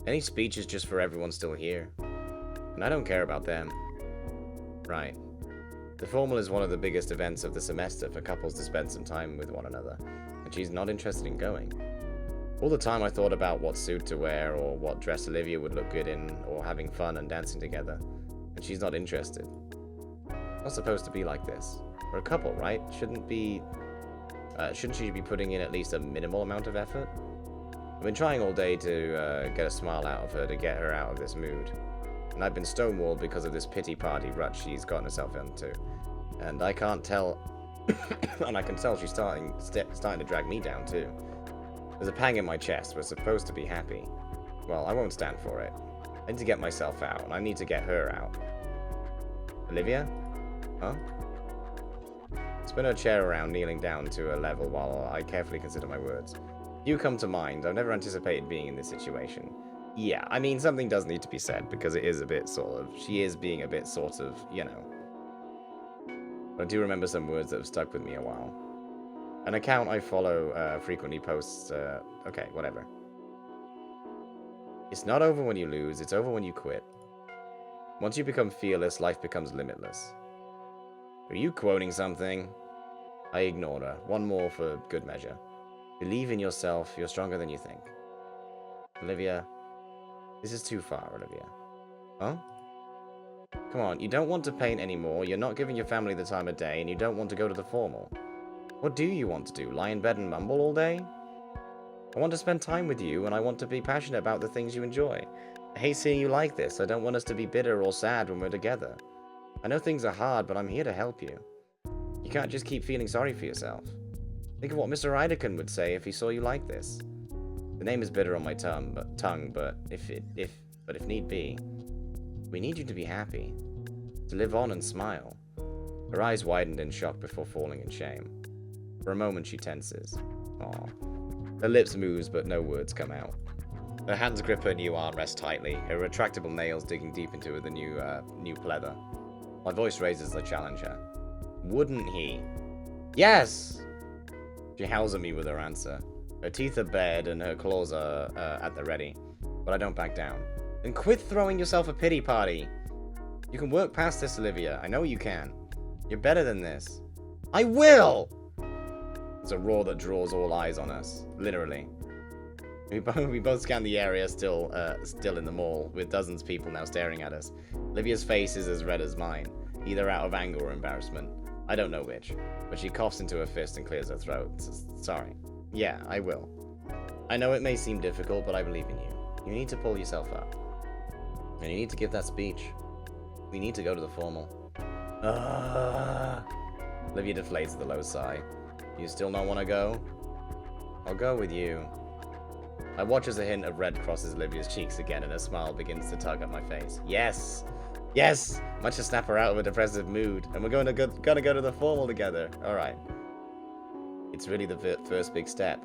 Any speech is just for everyone still here. And I don't care about them. Right. The formal is one of the biggest events of the semester for couples to spend some time with one another, and she's not interested in going. All the time I thought about what suit to wear, or what dress Olivia would look good in, or having fun and dancing together, and she's not interested. It's not supposed to be like this. We're a couple, right? Shouldn't she be putting in at least a minimal amount of effort? I've been trying all day to get a smile out of her to get her out of this mood. And I've been stonewalled because of this pity party rut she's gotten herself into. And I can't tell... and I can tell she's starting to drag me down too. There's a pang in my chest. We're supposed to be happy. Well, I won't stand for it. I need to get myself out, and I need to get her out. Olivia? Huh? Spin her chair around, kneeling down to a level while I carefully consider my words. You come to mind. I've never anticipated being in this situation. Yeah, I mean, something does need to be said, because it is a bit she is being a bit you know. But I do remember some words that have stuck with me a while. An account I follow frequently posts, okay, whatever. It's not over when you lose, it's over when you quit. Once you become fearless, life becomes limitless. Are you quoting something? I ignored her. One more for good measure. Believe in yourself, you're stronger than you think. Olivia, this is too far, Olivia. Huh? Come on, you don't want to paint anymore, you're not giving your family the time of day, and you don't want to go to the formal. What do you want to do? Lie in bed and mumble all day? I want to spend time with you, and I want to be passionate about the things you enjoy. I hate seeing you like this. I don't want us to be bitter or sad when we're together. I know things are hard, but I'm here to help you. You can't just keep feeling sorry for yourself. Think of what Mr. Idacon would say if he saw you like this. The name is bitter on my tongue, but if need be, we need you to be happy, to live on and smile. Her eyes widened in shock before falling in shame. For a moment, she tenses. Aw. Her lips moves, but no words come out. Her hands grip her new armrest tightly, her retractable nails digging deep into the new pleather. My voice raises as I challenge her. Wouldn't he? Yes! She howls at me with her answer. Her teeth are bared and her claws are at the ready. But I don't back down. Then quit throwing yourself a pity party. You can work past this, Olivia. I know you can. You're better than this. I will! It's a roar that draws all eyes on us. Literally. We both scan the area still in the mall, with dozens of people now staring at us. Olivia's face is as red as mine, either out of anger or embarrassment. I don't know which, but she coughs into her fist and clears her throat. Sorry. Yeah, I will. I know it may seem difficult, but I believe in you. You need to pull yourself up. And you need to give that speech. We need to go to the formal. Olivia deflates with a low sigh. You still not want to go? I'll go with you. I watch as a hint of red crosses Olivia's cheeks again and a smile begins to tug at my face. Yes! Yes! Much to snap her out of a depressive mood. And we're gonna go to the formal together. Alright. It's really the first big step.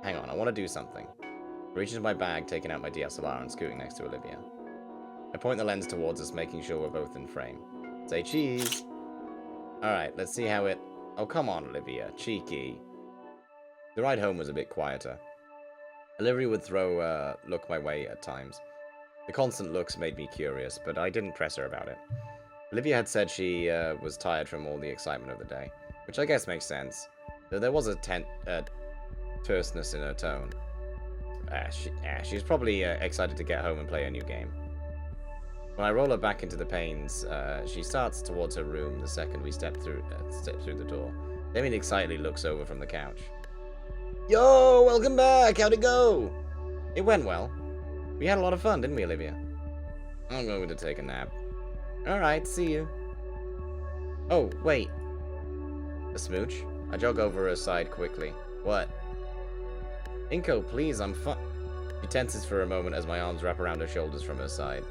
Hang on, I want to do something. I reach into my bag, taking out my DSLR and scooting next to Olivia. I point the lens towards us, making sure we're both in frame. Say cheese! Alright, let's see how it... Oh, come on, Olivia. Cheeky. The ride home was a bit quieter. Olivia would throw a look my way at times. The constant looks made me curious, but I didn't press her about it. Olivia had said she was tired from all the excitement of the day, which I guess makes sense, though there was a terseness in her tone. She's probably excited to get home and play a new game. When I roll her back into the panes, she starts towards her room the second we step through the door. Damien excitedly looks over from the couch. Yo, welcome back! How'd it go? It went well. We had a lot of fun, didn't we, Olivia? I'm going to take a nap. Alright, see you. Oh, wait. A smooch? I jog over her side quickly. What? Inco, please, I'm fine. She tenses for a moment as my arms wrap around her shoulders from her side.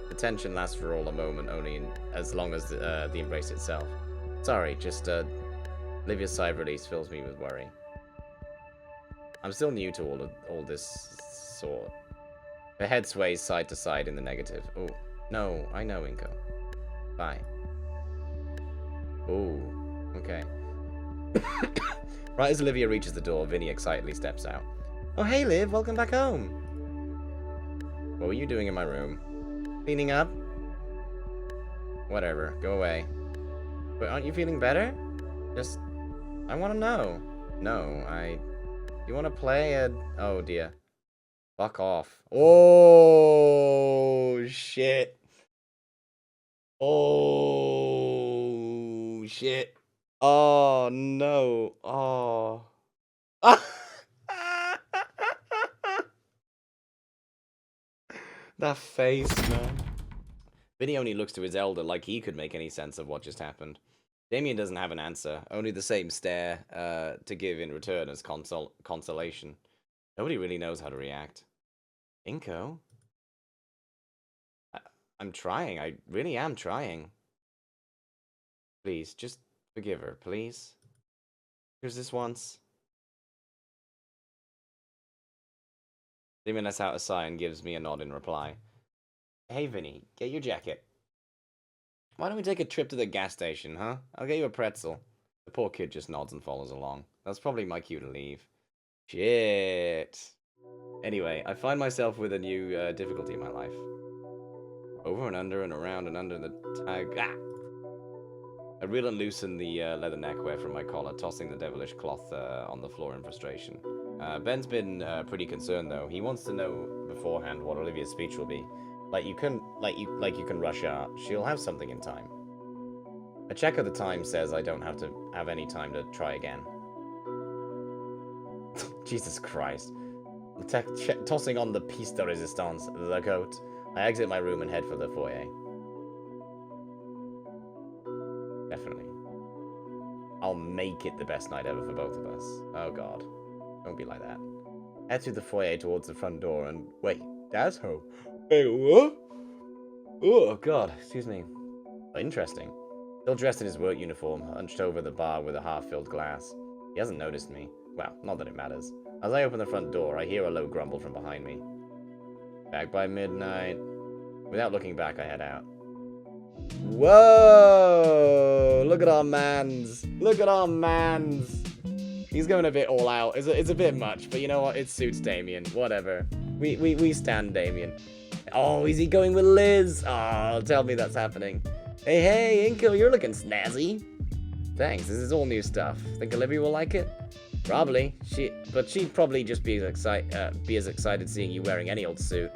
The tension lasts for all a moment, only as long as the embrace itself. Sorry, just, Olivia's sigh of release fills me with worry. I'm still new to all this sort. Her head sways side to side in the negative. Oh, no, I know, Inco. Bye. Oh, okay. Right as Olivia reaches the door, Vinny excitedly steps out. Oh, hey, Liv, welcome back home. What were you doing in my room? Cleaning up? Whatever, go away. But aren't you feeling better? I want to know. No, you want to play oh, dear. Fuck off. Oh, shit. Oh, shit. Oh, no. Oh. That face, man. Vinny only looks to his elder like he could make any sense of what just happened. Damien doesn't have an answer, only the same stare to give in return as consolation. Nobody really knows how to react. Inco? I'm trying. I really am trying. Please, just forgive her, please. Here's this once. Damien lets out a sigh and gives me a nod in reply. Hey, Vinny, get your jacket. Why don't we take a trip to the gas station, huh? I'll get you a pretzel. The poor kid just nods and follows along. That's probably my cue to leave. Shit. Anyway, I find myself with a new difficulty in my life. Over and under and around and under the tag. Ah! I reel and loosen the leather neckwear from my collar, tossing the devilish cloth on the floor in frustration. Ben's been pretty concerned though. He wants to know beforehand what Olivia's speech will be. Like you can rush her. She'll have something in time. A check of the time says I don't have to have any time to try again. Jesus Christ. Tossing on the piece de resistance, the coat, I exit my room and head for the foyer. Definitely. I'll make it the best night ever for both of us. Oh god. Don't be like that. Head through the foyer towards the front door and wait, Dad's home. Wait, what? Oh god, excuse me. Interesting. Still dressed in his work uniform, hunched over the bar with a half-filled glass. He hasn't noticed me. Well, not that it matters. As I open the front door, I hear a low grumble from behind me. Back by midnight. Without looking back, I head out. Whoa! Look at our mans. Look at our mans. He's going a bit all out. It's a bit much, but you know what? It suits Damien. Whatever. We stand Damien. Oh, is he going with Liz? Oh, tell me that's happening. Hey, Inco, you're looking snazzy. Thanks, this is all new stuff. Think Olivia will like it? Probably. But she'd probably just be as excited seeing you wearing any old suit.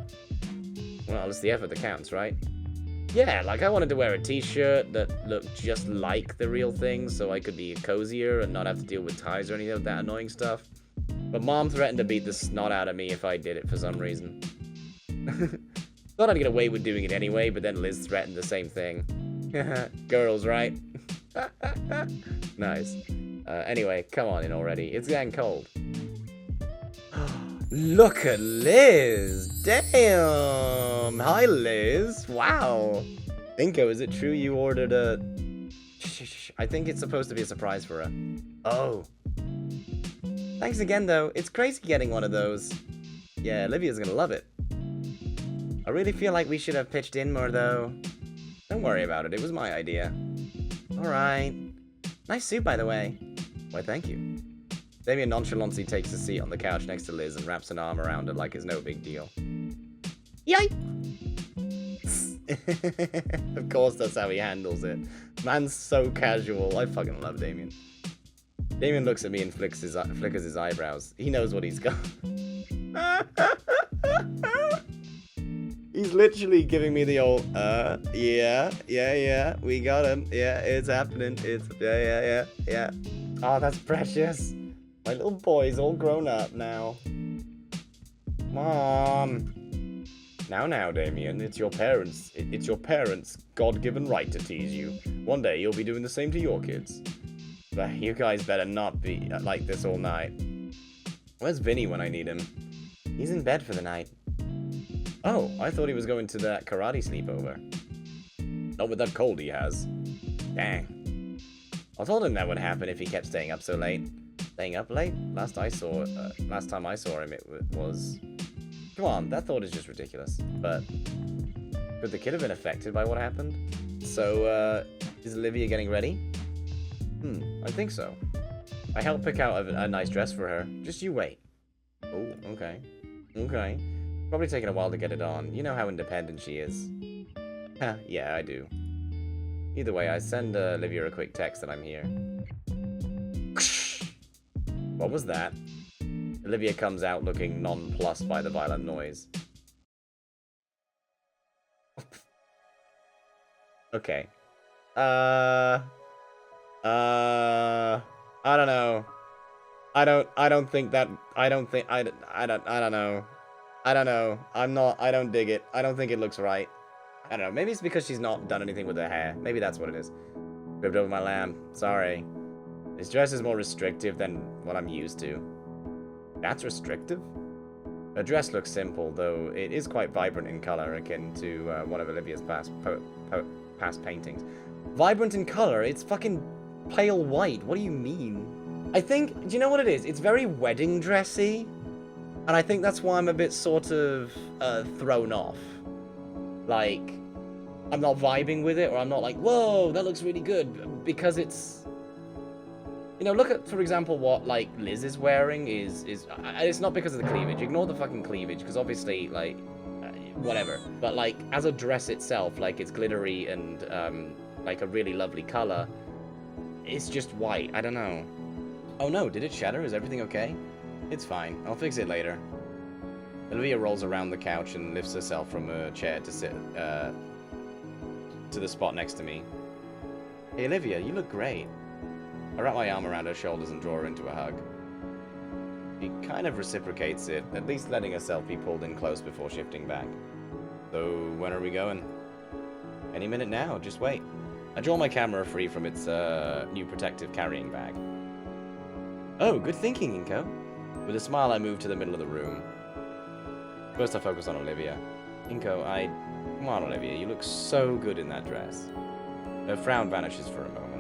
Well, it's the effort that counts, right? Yeah, like I wanted to wear a t-shirt that looked just like the real thing so I could be cozier and not have to deal with ties or any of that annoying stuff. But Mom threatened to beat the snot out of me if I did it for some reason. Thought I'd get away with doing it anyway, but then Liz threatened the same thing. Girls, right? Nice. Anyway, come on in already. It's getting cold. Look at Liz! Damn! Hi, Liz! Wow! Inco, is it true you ordered a... I think it's supposed to be a surprise for her. Oh. Thanks again, though. It's crazy getting one of those. Yeah, Olivia's gonna love it. I really feel like we should have pitched in more, though. Don't worry about it. It was my idea. Alright. Nice suit, by the way. Why, thank you. Damien nonchalantly takes a seat on the couch next to Liz and wraps an arm around her like it's no big deal. Yikes! Of course, that's how he handles it. Man's so casual. I fucking love Damien. Damien looks at me and flickers his eyebrows. He knows what he's got. He's literally giving me the old, yeah, we got him. Yeah, it's happening. It's, yeah. Oh, that's precious. My little boy's all grown up now. Mom. Now, Damien, it's your parents' God-given right to tease you. One day you'll be doing the same to your kids. But you guys better not be like this all night. Where's Vinny when I need him? He's in bed for the night. Oh, I thought he was going to that karate sleepover. Not with that cold he has. Dang. I told him that would happen if he kept staying up so late. Staying up late? Last time I saw him, it was... Come on, that thought is just ridiculous. But could the kid have been affected by what happened? So, is Olivia getting ready? I think so. I helped pick out a nice dress for her. Just you wait. Oh, okay. Okay. Probably taking a while to get it on. You know how independent she is. Yeah, I do. Either way, I send Olivia a quick text that I'm here. What was that? Olivia comes out looking nonplussed by the violent noise. Okay. I don't know. I don't know. I don't dig it. I don't think it looks right. I don't know. Maybe it's because she's not done anything with her hair. Maybe that's what it is. Ripped over my lamb. Sorry. This dress is more restrictive than what I'm used to. That's restrictive? Her dress looks simple, though it is quite vibrant in color, akin to one of Olivia's past paintings. Vibrant in color? It's fucking pale white. What do you mean? I think, do you know what it is? It's very wedding dressy. And I think that's why I'm a bit sort of thrown off. Like, I'm not vibing with it, or I'm not like, whoa, that looks really good. Because it's... You know, look at, for example, what, like, Liz is wearing is it's not because of the cleavage. Ignore the fucking cleavage, because obviously, like, whatever. But, like, as a dress itself, like, it's glittery and, like, a really lovely color. It's just white. I don't know. Oh, no. Did it shatter? Is everything okay? It's fine. I'll fix it later. Olivia rolls around the couch and lifts herself from her chair to sit, to the spot next to me. Hey, Olivia, you look great. I wrap my arm around her shoulders and draw her into a hug. She kind of reciprocates it, at least letting herself be pulled in close before shifting back. So, when are we going? Any minute now, just wait. I draw my camera free from its new protective carrying bag. Oh, good thinking, Inco. With a smile, I move to the middle of the room. First, I focus on Olivia. Inco, Come on, Olivia, you look so good in that dress. Her frown vanishes for a moment.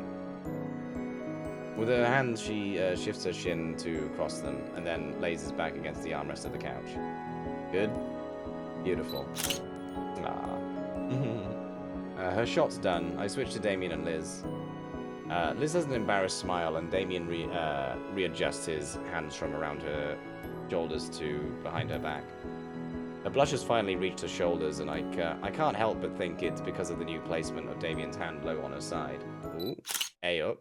With her hands, she shifts her shin to cross them, and then lays his back against the armrest of the couch. Good? Beautiful. Ah. Her shot's done. I switch to Damien and Liz. Liz has an embarrassed smile, and Damien readjusts his hands from around her shoulders to behind her back. Her blush has finally reached her shoulders, and I can't help but think it's because of the new placement of Damien's hand low on her side. Ooh. Hey up.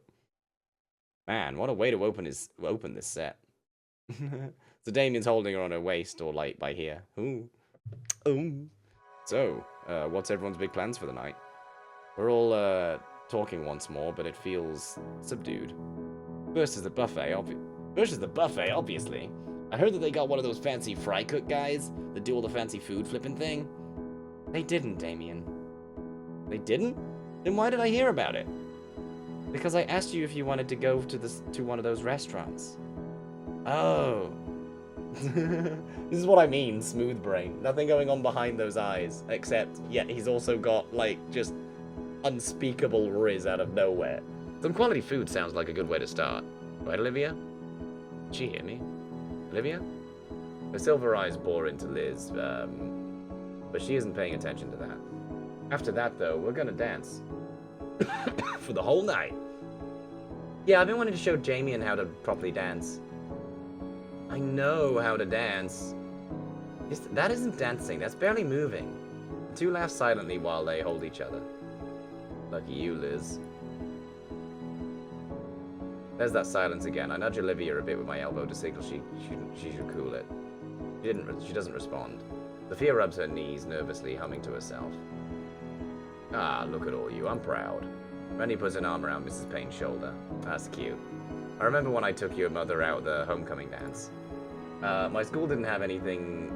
Man, what a way to open this set. So Damien's holding her on her waist or like by here. Ooh. Ooh. So, what's everyone's big plans for the night? We're all, talking once more, but it feels subdued. First is the buffet, obviously. I heard that they got one of those fancy fry cook guys that do all the fancy food flipping thing. They didn't, Damien. They didn't? Then why did I hear about it? Because I asked you if you wanted to go to one of those restaurants. Oh. This is what I mean, smooth brain. Nothing going on behind those eyes, except, yeah, he's also got, like, just unspeakable riz out of nowhere. Some quality food sounds like a good way to start. Right, Olivia? Did she hear me? Olivia? Her silver eyes bore into Liz, but she isn't paying attention to that. After that, though, we're gonna dance. For the whole night. Yeah, I've been wanting to show Jamie how to properly dance. I know how to dance. That isn't dancing, that's barely moving. The two laugh silently while they hold each other. Lucky you, Liz. There's that silence again. I nudge Olivia a bit with my elbow to signal she should cool it. She doesn't respond. Sophia rubs her knees nervously, humming to herself. Ah, look at all you. I'm proud. Randy puts an arm around Mrs. Payne's shoulder. That's cute. I remember when I took your mother out at the homecoming dance. My school didn't have anything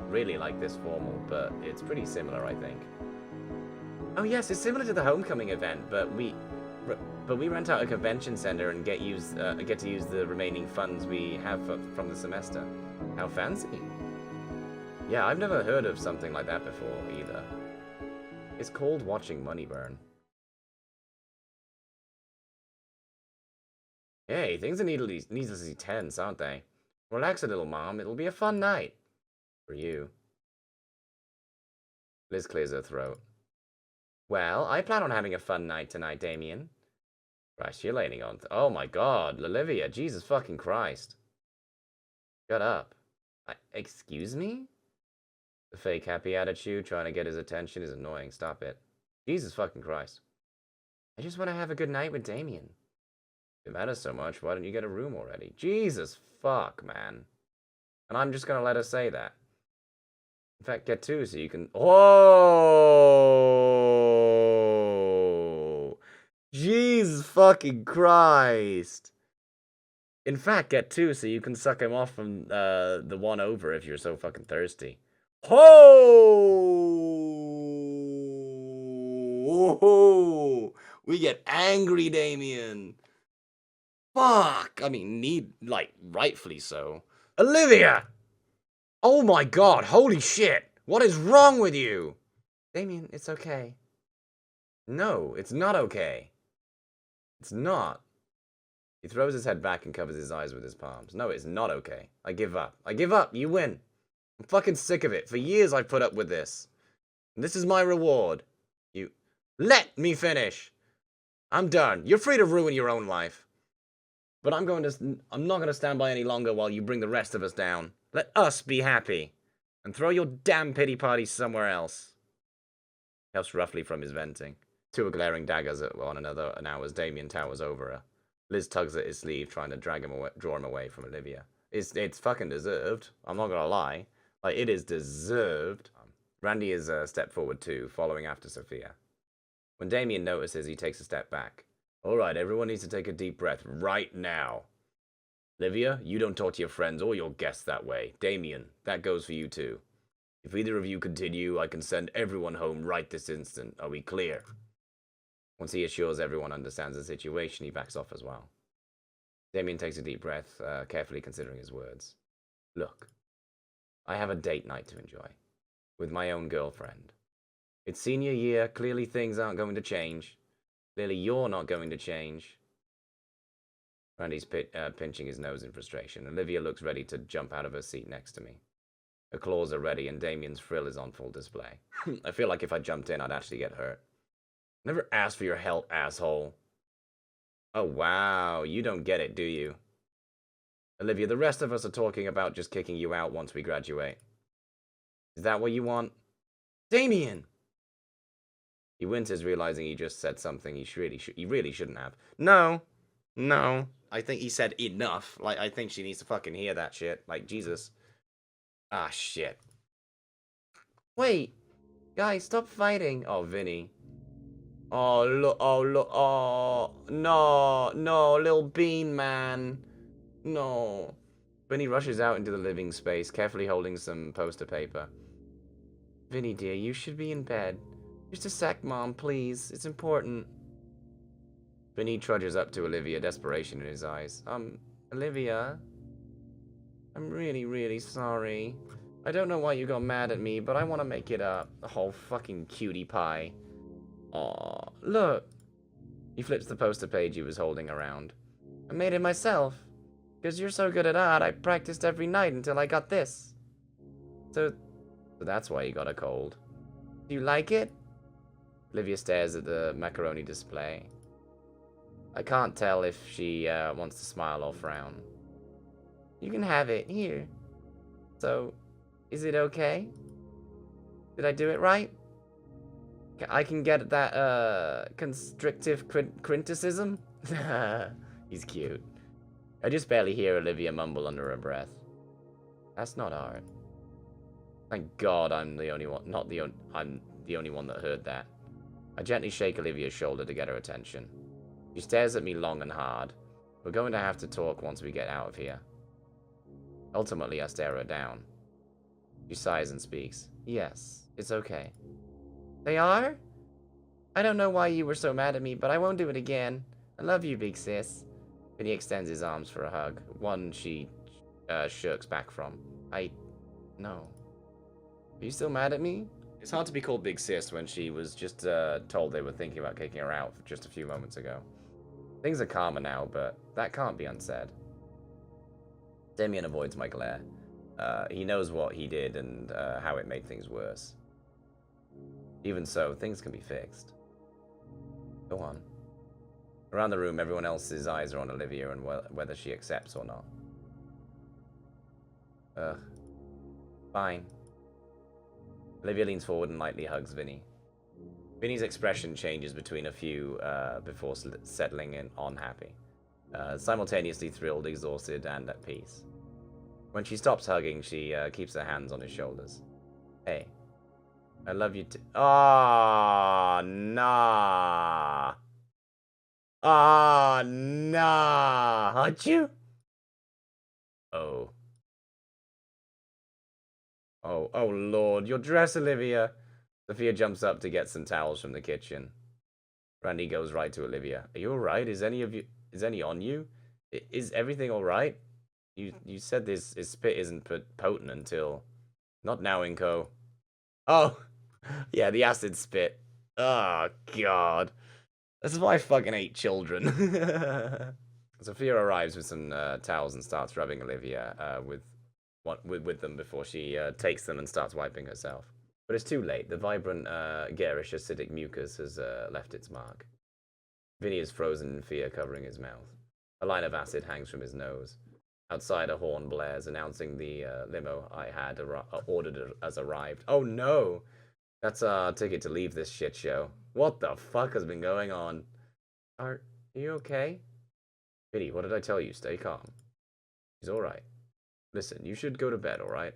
really like this formal, but it's pretty similar, I think. Oh yes, it's similar to the homecoming event, but we rent out a convention center and get to use the remaining funds we have from the semester. How fancy! Yeah, I've never heard of something like that before either. It's called watching money burn. Hey, things are needlessly tense, aren't they? Relax a little, Mom. It'll be a fun night. For you. Liz clears her throat. Well, I plan on having a fun night tonight, Damien. Christ, you're leaning on... Oh my god, Olivia, Jesus fucking Christ. Shut up. Excuse me? The fake happy attitude, trying to get his attention, is annoying. Stop it. Jesus fucking Christ. I just want to have a good night with Damien. If it matters so much, why don't you get a room already? Jesus fuck, man. And I'm just gonna let her say that. In fact, get two so you can... Oh! Jesus fucking Christ. In fact, get two so you can suck him off from the one over if you're so fucking thirsty. Oh! We get angry, Damien. Fuck! I mean, rightfully so. Olivia! Oh my god, holy shit! What is wrong with you? Damien, it's okay. No, it's not okay. It's not. He throws his head back and covers his eyes with his palms. No, it's not okay. I give up. I give up. You win. I'm fucking sick of it. For years I've put up with this. And this is my reward. You... Let me finish! I'm done. You're free to ruin your own life. But I'm not going to stand by any longer while you bring the rest of us down. Let us be happy. And throw your damn pity party somewhere else. Helps roughly from his venting. Two are glaring daggers at one another now as Damien towers over her. Liz tugs at his sleeve, trying to draw him away from Olivia. It's fucking deserved. I'm not gonna lie. Like, it is deserved. Randy is a step forward too, following after Sophia. When Damien notices, he takes a step back. Alright, everyone needs to take a deep breath right now. Olivia, you don't talk to your friends or your guests that way. Damien, that goes for you too. If either of you continue, I can send everyone home right this instant. Are we clear? Once he assures everyone understands the situation, he backs off as well. Damien takes a deep breath, carefully considering his words. Look, I have a date night to enjoy. With my own girlfriend. It's senior year, clearly things aren't going to change. Clearly you're not going to change. Randy's pinching his nose in frustration. Olivia looks ready to jump out of her seat next to me. Her claws are ready and Damien's frill is on full display. I feel like if I jumped in, I'd actually get hurt. Never asked for your help, asshole. Oh, wow. You don't get it, do you? Olivia, the rest of us are talking about just kicking you out once we graduate. Is that what you want? Damien! He winces, realizing he just said something he really shouldn't have. No. No. I think he said enough. Like, I think she needs to fucking hear that shit. Like, Jesus. Ah, shit. Wait. Guys, stop fighting. Oh, Vinny. Oh, look. Oh, look. Oh, no. No, little bean man. No. Vinny rushes out into the living space, carefully holding some poster paper. Vinny, dear, you should be in bed. Just a sec, Mom, please. It's important. Vinny trudges up to Olivia, desperation in his eyes. Olivia? I'm really, really sorry. I don't know why you got mad at me, but I want to make it up. Oh, fucking cutie pie. Aw, look. He flips the poster page he was holding around. I made it myself. Because you're so good at art, I practiced every night until I got this. So that's why you got a cold. Do you like it? Olivia stares at the macaroni display. I can't tell if she wants to smile or frown. You can have it. Here. So, is it okay? Did I do it right? I can get that, constrictive criticism? He's cute. I just barely hear Olivia mumble under her breath. That's not art. Thank God I'm the only one, I'm the only one that heard that. I gently shake Olivia's shoulder to get her attention. She stares at me long and hard. We're going to have to talk once we get out of here. Ultimately, I stare her down. She sighs and speaks. Yes, it's okay. They are? I don't know why you were so mad at me, but I won't do it again. I love you, big sis. Then he extends his arms for a hug. One she shirks back from. No. Are you still mad at me? It's hard to be called big sis when she was just told they were thinking about kicking her out just a few moments ago. Things are calmer now, but that can't be unsaid. Damien avoids my glare. He knows what he did and how it made things worse. Even so, things can be fixed. Go on. Around the room, everyone else's eyes are on Olivia and whether she accepts or not. Fine. Olivia leans forward and lightly hugs Vinny. Vinny's expression changes between a few before settling in on happy. Simultaneously thrilled, exhausted, and at peace. When she stops hugging, she keeps her hands on his shoulders. Hey, I love you too. Ah, nah. Ah, nah. Aren't you? Oh. Oh, Lord. Your dress, Olivia. Sophia jumps up to get some towels from the kitchen. Randy goes right to Olivia. Are you alright? Is any on you? Is everything alright? You said this spit isn't potent until... Not now, Inco. Oh, yeah, the acid spit. Oh, God. This is why I fucking hate children. Sophia arrives with some towels and starts rubbing Olivia with them before she takes them and starts wiping herself. But it's too late. The vibrant, garish, acidic mucus has left its mark. Vinny is frozen in fear, covering his mouth. A line of acid hangs from his nose. Outside, a horn blares, announcing the limo I had ordered has arrived. Oh no! That's our ticket to leave this shit show. What the fuck has been going on? Are you okay? Vinny, what did I tell you? Stay calm. He's alright. Listen, you should go to bed, alright?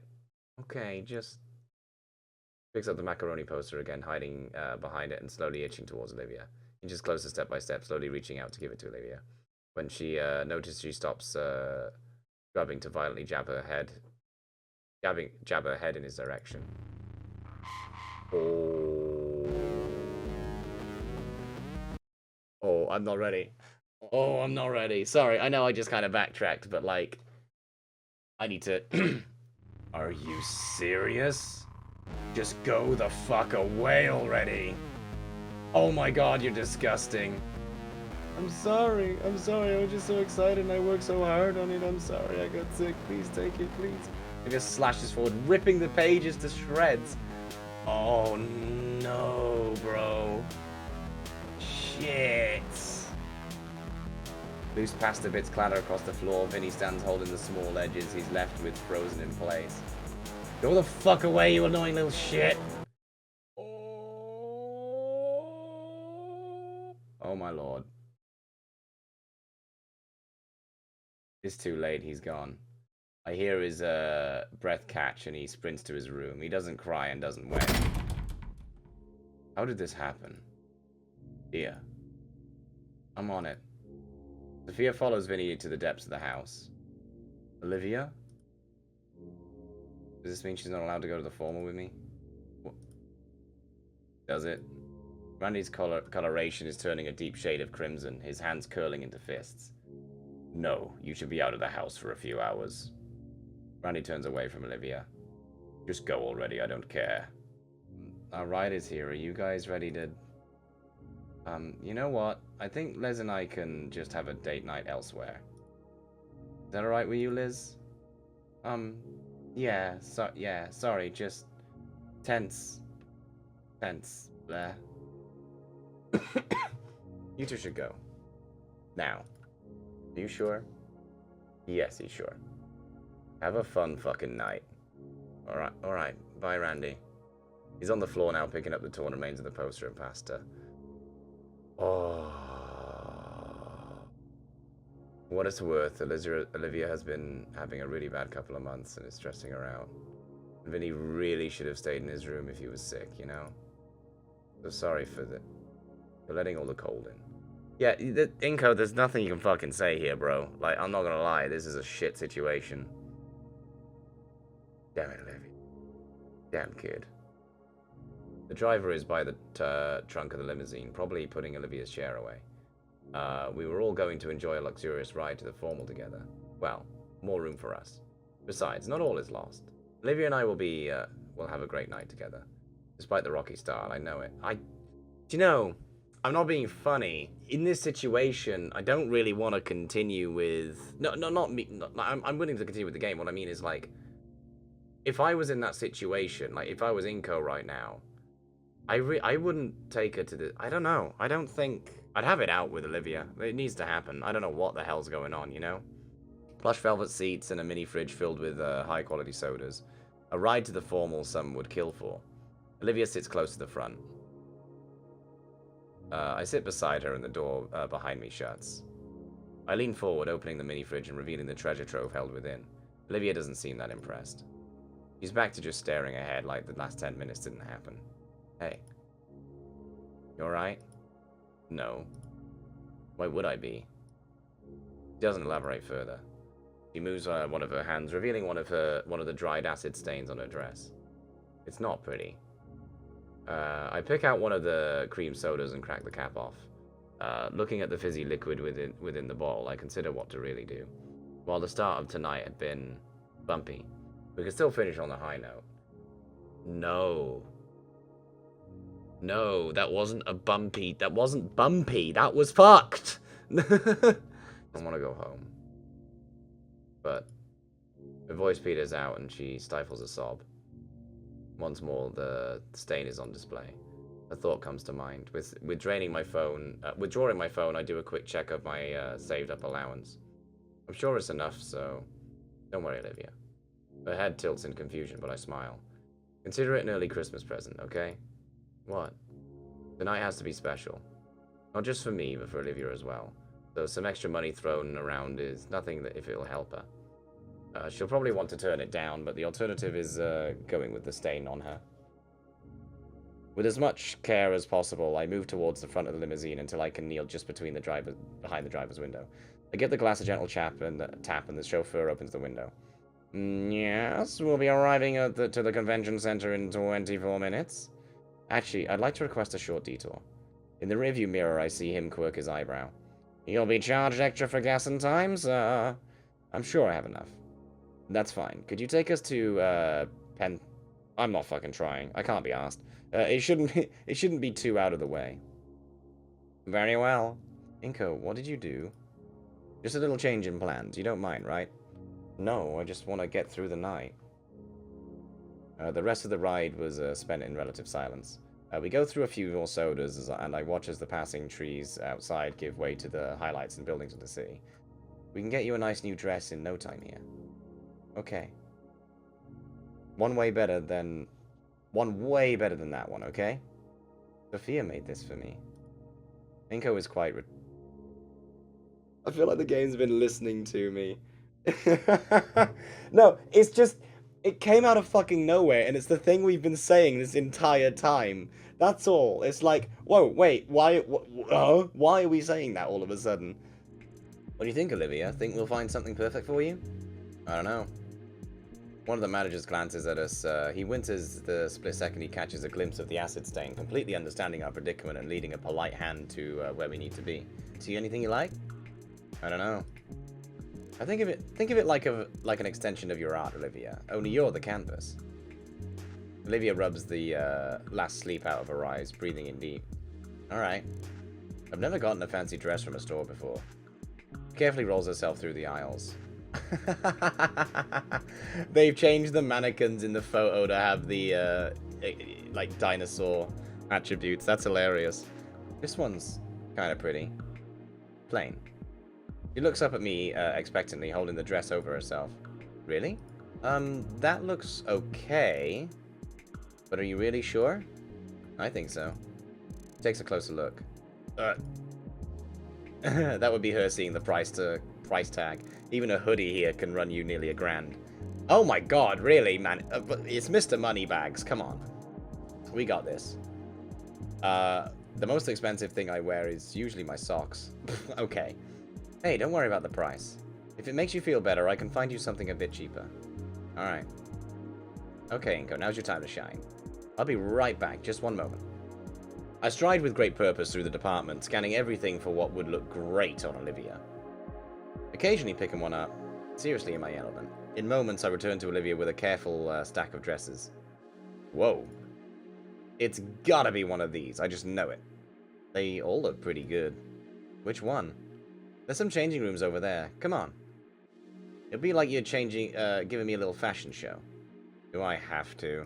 Okay, just... Picks up the macaroni poster again, hiding behind it and slowly itching towards Olivia. Inches closer step by step, slowly reaching out to give it to Olivia. When she notices she stops scrubbing to violently jab her head in his direction. Oh, I'm not ready. Oh, I'm not ready. Sorry, I know I just kind of backtracked, but like... I need to... Are you serious? Just go the fuck away already. Oh my God, you're disgusting. I'm sorry. I was just so excited and I worked so hard on it. I'm sorry, I got sick. Please take it, please. He just slashes forward, ripping the pages to shreds. Oh no, bro. Shit. Loose pasta bits clatter across the floor. Vinny stands holding the small edges he's left with frozen in place. Go the fuck away, you annoying little shit. Oh my Lord. It's too late, he's gone. I hear his breath catch and he sprints to his room. He doesn't cry and doesn't wait. How did this happen? Here. I'm on it. Sophia follows Vinny to the depths of the house. Olivia? Does this mean she's not allowed to go to the formal with me? What? Does it? Randy's coloration is turning a deep shade of crimson, his hands curling into fists. No, you should be out of the house for a few hours. Randy turns away from Olivia. Just go already, I don't care. Our ride is here. Are you guys ready to... you know what? I think Liz and I can just have a date night elsewhere. Is that alright with you, Liz? Yeah, sorry, just... Tense. Bleh. You two should go. Now. Are you sure? Yes, he's sure. Have a fun fucking night. Alright. Bye, Randy. He's on the floor now, picking up the torn remains of the poster and pasta. Oh. What it's worth, Olivia has been having a really bad couple of months and is stressing her out. And Vinny really should have stayed in his room if he was sick, you know? So sorry for letting all the cold in. Yeah, Inco, there's nothing you can fucking say here, bro. Like, I'm not gonna lie, this is a shit situation. Damn it, Olivia. Damn kid. The driver is by the trunk of the limousine, probably putting Olivia's chair away. We were all going to enjoy a luxurious ride to the formal together. Well, more room for us. Besides, not all is lost. Olivia and I will have a great night together. Despite the rocky start, I know it. Do you know, I'm not being funny. In this situation, I don't really want to continue with... Not me. I'm willing to continue with the game. What I mean is, like, if I was in that situation, like, if I was Inco right now, I wouldn't take her to the... I don't know. I don't think... I'd have it out with Olivia. It needs to happen. I don't know what the hell's going on, you know? Plush velvet seats and a mini fridge filled with high-quality sodas. A ride to the formal some would kill for. Olivia sits close to the front. I sit beside her and the door behind me shuts. I lean forward, opening the mini fridge and revealing the treasure trove held within. Olivia doesn't seem that impressed. She's back to just staring ahead like the last 10 minutes didn't happen. Hey. You alright? No. Why would I be? She doesn't elaborate further. She moves one of her hands, revealing one of the dried acid stains on her dress. It's not pretty. I pick out one of the cream sodas and crack the cap off. Looking at the fizzy liquid within the bowl, I consider what to really do. While the start of tonight had been bumpy, we could still finish on a high note. No. No, that wasn't a bumpy. That wasn't bumpy. That was fucked. I want to go home. But her voice peters out and she stifles a sob. Once more, the stain is on display. A thought comes to mind. Withdrawing my phone, I do a quick check of my saved-up allowance. I'm sure it's enough, so don't worry, Olivia. Her head tilts in confusion, but I smile. Consider it an early Christmas present, okay? What? Tonight has to be special. Not just for me, but for Olivia as well. So some extra money thrown around is nothing if it'll help her. She'll probably want to turn it down, but the alternative is going with the stain on her. With as much care as possible, I move towards the front of the limousine until I can kneel just behind the driver's window. I give the glass a gentle tap, and the chauffeur opens the window. Yes, we'll be arriving to the convention center in 24 minutes. Actually, I'd like to request a short detour. In the rearview mirror, I see him quirk his eyebrow. You'll be charged extra for gas and time, sir. I'm sure I have enough. That's fine. Could you take us to, Penn? I'm not fucking trying. I can't be asked. It shouldn't be too out of the way. Very well. Inco, what did you do? Just a little change in plans. You don't mind, right? No, I just want to get through the night. The rest of the ride was spent in relative silence. We go through a few more sodas, and I watch as the passing trees outside give way to the highlights and buildings of the city. We can get you a nice new dress in no time here. Okay. One way better than that one, okay? Sophia made this for me. Inco is quite... I feel like the game's been listening to me. No, it's It came out of fucking nowhere, and it's the thing we've been saying this entire time. That's all. It's like, whoa, wait, why are we saying that all of a sudden? What do you think, Olivia? Think we'll find something perfect for you? I don't know. One of the managers glances at us. He winces the split second he catches a glimpse of the acid stain, completely understanding our predicament and leading a polite hand to where we need to be. See anything you like? I don't know. Think of it like an extension of your art, Olivia. Only you're the canvas. Olivia rubs the last sleep out of her eyes, breathing in deep. Alright. I've never gotten a fancy dress from a store before. Carefully rolls herself through the aisles. They've changed the mannequins in the photo to have the like dinosaur attributes. That's hilarious. This one's kind of pretty. Plain. She looks up at me expectantly, holding the dress over herself. Really? That looks okay. But are you really sure? I think so. Takes a closer look. That would be her seeing the price tag. Even a hoodie here can run you nearly $1,000. Oh my god, really, man? It's Mr. Moneybags. Come on. We got this. The most expensive thing I wear is usually my socks. Okay. Hey, don't worry about the price. If it makes you feel better, I can find you something a bit cheaper. Alright. Okay, Inco, now's your time to shine. I'll be right back, just one moment. I stride with great purpose through the department, scanning everything for what would look great on Olivia. Occasionally picking one up, seriously in my element. In moments, I return to Olivia with a careful stack of dresses. Whoa. It's gotta be one of these, I just know it. They all look pretty good. Which one? There's some changing rooms over there. Come on. It'll be like you're giving me a little fashion show. Do I have to?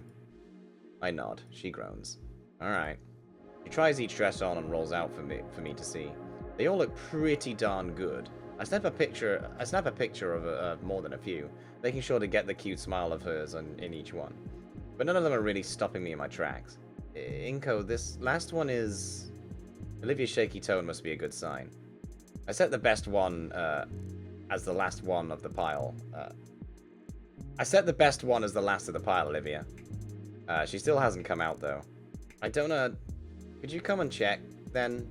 I nod. She groans. Alright. She tries each dress on and rolls out for me to see. They all look pretty darn good. I snap a picture of more than a few, making sure to get the cute smile of hers in each one. But none of them are really stopping me in my tracks. Inco, this last one is... Olivia's shaky tone must be a good sign. I set the best one as the last one of the pile. I set the best one as the last of the pile, Olivia. She still hasn't come out, though. I don't know... Could you come and check, then?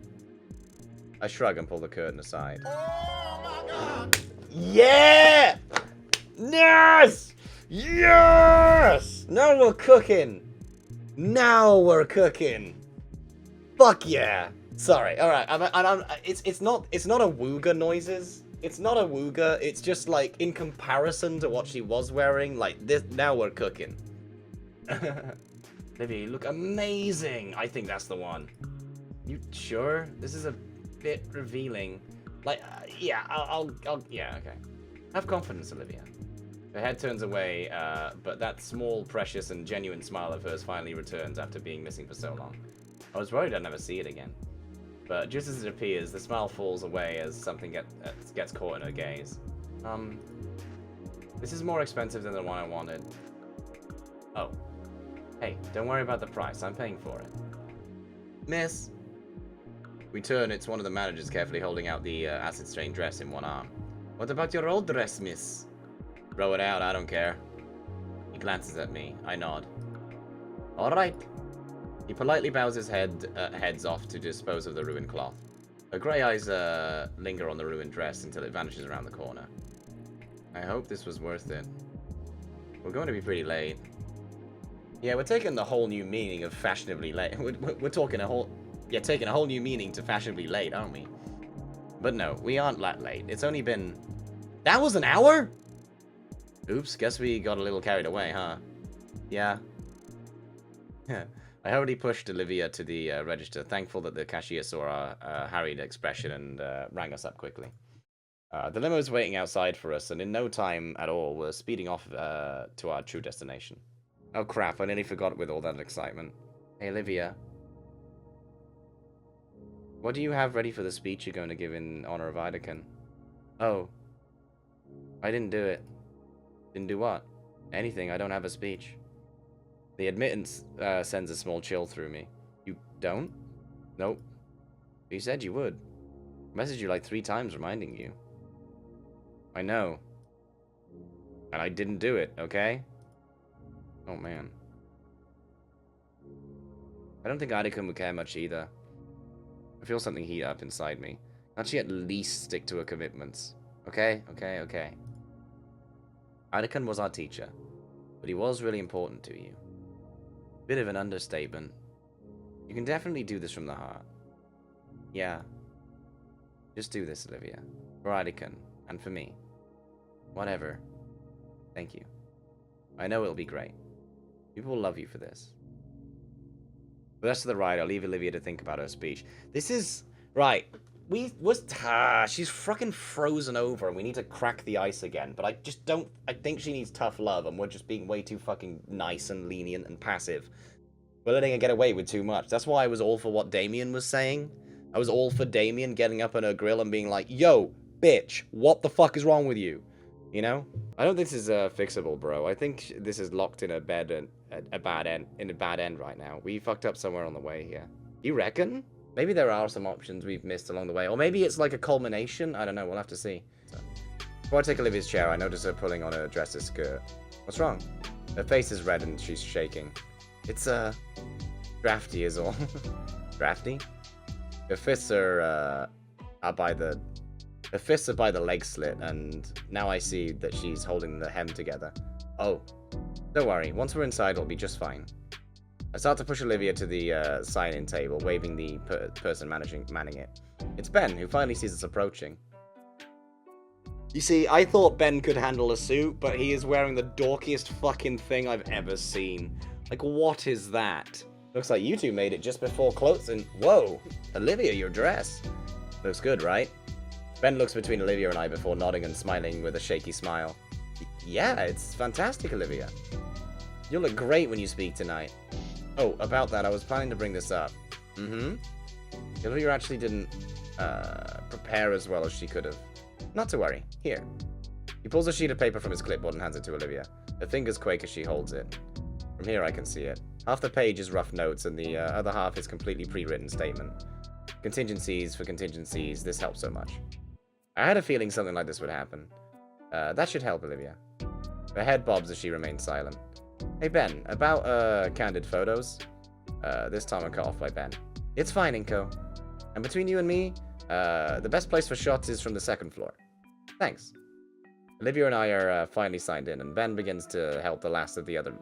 I shrug and pull the curtain aside. Oh my god! Yeah! Yes! Yes! Now we're cooking! Now we're cooking! Fuck yeah! Sorry, alright, it's not a wooga noises. It's not a wooga, it's just like, in comparison to what she was wearing, like, this, now we're cooking. Olivia, you look amazing! I think that's the one. You sure? This is a bit revealing. Like, yeah, yeah, okay. Have confidence, Olivia. Her head turns away, but that small, precious, and genuine smile of hers finally returns after being missing for so long. I was worried I'd never see it again. But just as it appears, the smile falls away as something gets caught in her gaze. This is more expensive than the one I wanted. Oh. Hey, don't worry about the price. I'm paying for it. Miss. We turn. It's one of the managers carefully holding out the acid-stained dress in one arm. What about your old dress, miss? Throw it out. I don't care. He glances at me. I nod. All right. He politely bows his heads off to dispose of the ruined cloth. Her grey eyes linger on the ruined dress until it vanishes around the corner. I hope this was worth it. We're going to be pretty late. Yeah, we're taking the whole new meaning of fashionably late. We're talking a whole... Yeah, taking a whole new meaning to fashionably late, aren't we? But no, we aren't that late. It's only been... That was an hour? Oops, guess we got a little carried away, huh? Yeah. I already pushed Olivia to the register, thankful that the cashier saw our harried expression and rang us up quickly. The limo is waiting outside for us, and in no time at all, we're speeding off to our true destination. Oh crap, I nearly forgot with all that excitement. Hey, Olivia. What do you have ready for the speech you're going to give in honor of Idacon? Oh. I didn't do it. Didn't do what? Anything, I don't have a speech. The admittance sends a small chill through me. You don't? Nope. You said you would. I messaged you like 3 times reminding you. I know. And I didn't do it, okay? Oh, man. I don't think Ida would care much either. I feel something heat up inside me. Can't she at least stick to her commitments? Okay? Okay, okay. Ida was our teacher, but he was really important to you. Bit of an understatement. You can definitely do this from the heart. Yeah. Just do this, Olivia. For Ida and for me. Whatever. Thank you. I know it'll be great. People will love you for this. The rest of the ride, I'll leave Olivia to think about her speech. This is... Right. She's fucking frozen over and we need to crack the ice again. But I just don't... I think she needs tough love and we're just being way too fucking nice and lenient and passive. We're letting her get away with too much. That's why I was all for what Damien was saying. I was all for Damien getting up on her grill and being like, yo, bitch, what the fuck is wrong with you? You know? I don't think this is fixable, bro. I think this is locked in a bad end right now. We fucked up somewhere on the way here. You reckon? Maybe there are some options we've missed along the way. Or maybe it's like a culmination. I don't know. We'll have to see. So, before I take Olivia's chair, I notice her pulling on her dress's skirt. What's wrong? Her face is red and she's shaking. It's, drafty is all. Drafty? Her fists are by the... Her fists are by the leg slit, and now I see that she's holding the hem together. Oh. Don't worry, once we're inside, it'll be just fine. I start to push Olivia to the sign-in table, waving the person manning it. It's Ben, who finally sees us approaching. You see, I thought Ben could handle a suit, but he is wearing the dorkiest fucking thing I've ever seen. Like, what is that? Looks like you two made it just before closing. Whoa! Olivia, your dress. Looks good, right? Ben looks between Olivia and I before nodding and smiling with a shaky smile. Yeah, it's fantastic, Olivia. You'll look great when you speak tonight. Oh, about that, I was planning to bring this up. Olivia actually didn't prepare as well as she could have. Not to worry. Here. He pulls a sheet of paper from his clipboard and hands it to Olivia. Her fingers quake as she holds it. From here I can see it. Half the page is rough notes and the other half is completely pre-written statement. Contingencies for contingencies, this helps so much. I had a feeling something like this would happen. That should help, Olivia. Her head bobs as she remains silent. Hey, Ben, about, candid photos? This time I'm cut off by Ben. It's fine, Inco. And between you and me, the best place for shots is from the second floor. Thanks. Olivia and I are finally signed in, and Ben begins to help the last of the other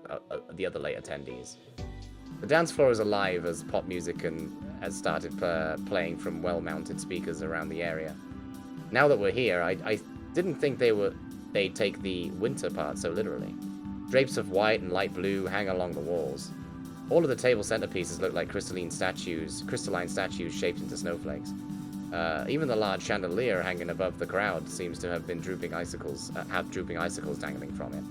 late attendees. The dance floor is alive as pop music has started playing from well-mounted speakers around the area. Now that we're here, I didn't think they'd take the winter part so literally. Drapes of white and light blue hang along the walls. All of the table centerpieces look like crystalline statues shaped into snowflakes. Even the large chandelier hanging above the crowd seems to have drooping icicles dangling from it.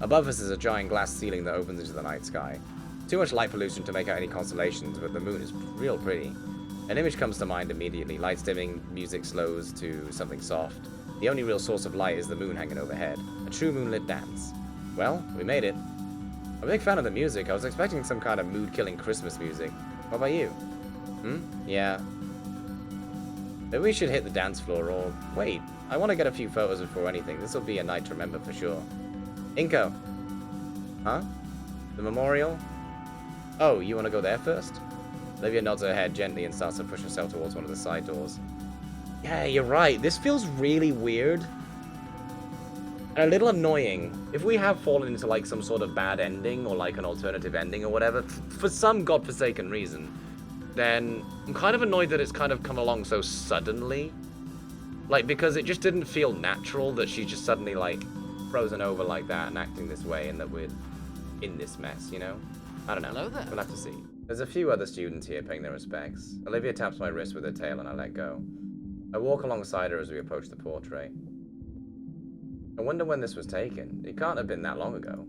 Above us is a giant glass ceiling that opens into the night sky. Too much light pollution to make out any constellations, but the moon is real pretty. An image comes to mind immediately. Lights dimming, music slows to something soft. The only real source of light is the moon hanging overhead. A true moonlit dance. Well, we made it. I'm a big fan of the music. I was expecting some kind of mood-killing Christmas music. What about you? Yeah. Maybe we should hit the dance floor, or... Wait, I want to get a few photos before anything. This will be a night to remember for sure. Inco. Huh? The memorial? Oh, you want to go there first? Olivia nods her head gently and starts to push herself towards one of the side doors. Yeah, you're right. This feels really weird. And a little annoying. If we have fallen into like some sort of bad ending or like an alternative ending or whatever, for some godforsaken reason, then I'm kind of annoyed that it's kind of come along so suddenly. Like, because it just didn't feel natural that she's just suddenly like frozen over like that and acting this way and that we're in this mess, you know? I don't know. Hello there. We'll have to see. There's a few other students here paying their respects. Olivia taps my wrist with her tail and I let go. I walk alongside her as we approach the portrait. I wonder when this was taken. It can't have been that long ago.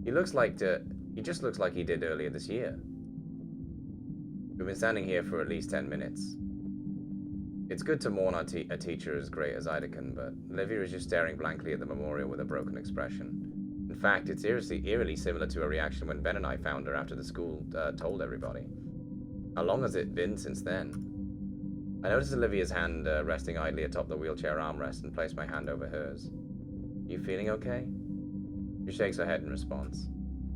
He just looks like he did earlier this year. We've been standing here for at least 10 minutes. It's good to mourn a teacher as great as Ida, but Olivia is just staring blankly at the memorial with a broken expression. In fact, it's eerily similar to a reaction when Ben and I found her after the school told everybody. How long has it been since then? I noticed Olivia's hand resting idly atop the wheelchair armrest and placed my hand over hers. You feeling okay? She shakes her head in response.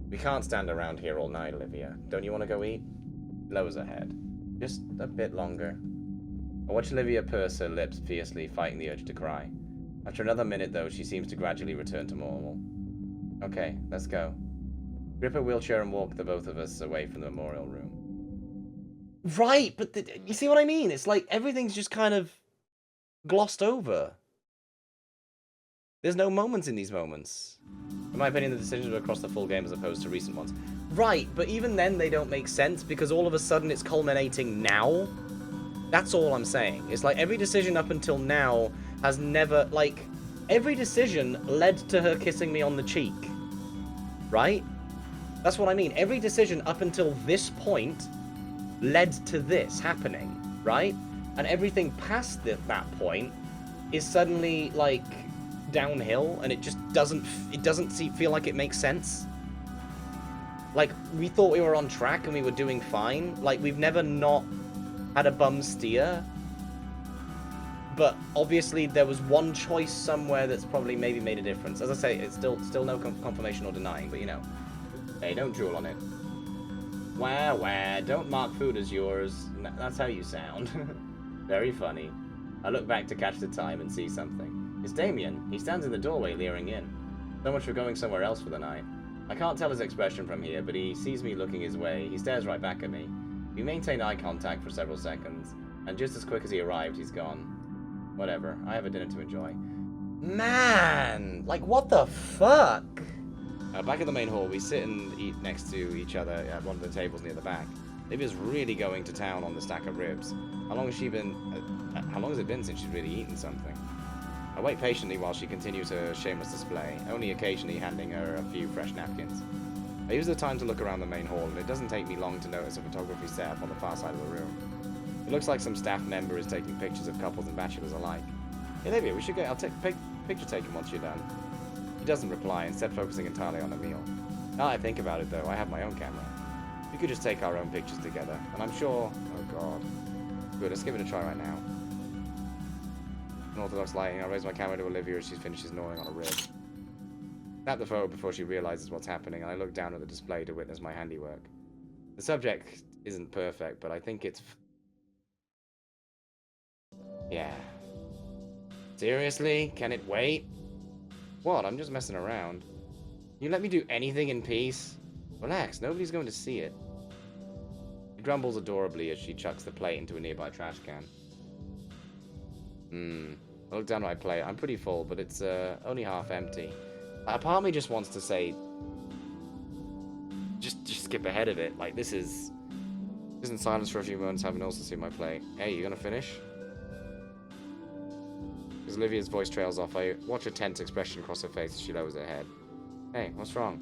We can't stand around here all night, Olivia. Don't you want to go eat? Lowers her head. Just a bit longer. I watch Olivia purse her lips fiercely, fighting the urge to cry. After another minute, though, she seems to gradually return to normal. Okay, let's go. Grip her wheelchair and walk the both of us away from the memorial room. Right, but you see what I mean? It's like everything's just kind of glossed over. There's no moments in these moments. In my opinion, the decisions were across the full game as opposed to recent ones. Right, but even then they don't make sense because all of a sudden it's culminating now. That's all I'm saying. It's like every decision up until now has never, like, every decision led to her kissing me on the cheek. Right? That's what I mean. Every decision up until this point led to this happening, right? And everything past that point is suddenly, like, downhill, and it just doesn't feel like it makes sense. Like, we thought we were on track and we were doing fine. Like, we've never not had a bum steer. But obviously there was one choice somewhere that's probably maybe made a difference. As I say, it's still no confirmation or denying, but you know. Hey, don't drool on it. Wah, don't mark food as yours. That's how you sound. Very funny. I look back to catch the time and see something. It's Damien. He stands in the doorway leering in. So much for going somewhere else for the night. I can't tell his expression from here, but he sees me looking his way. He stares right back at me. We maintain eye contact for several seconds, and just as quick as he arrived, he's gone. Whatever, I have a dinner to enjoy. Man! Like, what the fuck? Back in the main hall, we sit and eat next to each other at one of the tables near the back. Olivia's really going to town on the stack of ribs. How long has it been since she's really eaten something? I wait patiently while she continues her shameless display, only occasionally handing her a few fresh napkins. I use the time to look around the main hall, and it doesn't take me long to notice a photography setup on the far side of the room. It looks like some staff member is taking pictures of couples and bachelors alike. Hey, Olivia, we should get our picture taken once you're done. He doesn't reply, instead focusing entirely on the meal. Now I think about it, though, I have my own camera. We could just take our own pictures together, and I'm sure... Oh, God. Good, let's give it a try right now. Unorthodox lighting, I raise my camera to Olivia as she finishes gnawing on a rib. Snap the photo before she realizes what's happening, and I look down at the display to witness my handiwork. The subject isn't perfect, but I think it's... Yeah. Seriously? Can it wait? What? I'm just messing around. You let me do anything in peace? Relax, nobody's going to see it. She grumbles adorably as she chucks the plate into a nearby trash can. I look down at my plate. I'm pretty full, but it's only half empty. A part of me just wants to say... Just skip ahead of it. Like, this is... Just in silence for a few moments, having also seen my plate. Hey, you gonna finish? As Olivia's voice trails off, I watch a tense expression cross her face as she lowers her head. Hey, what's wrong?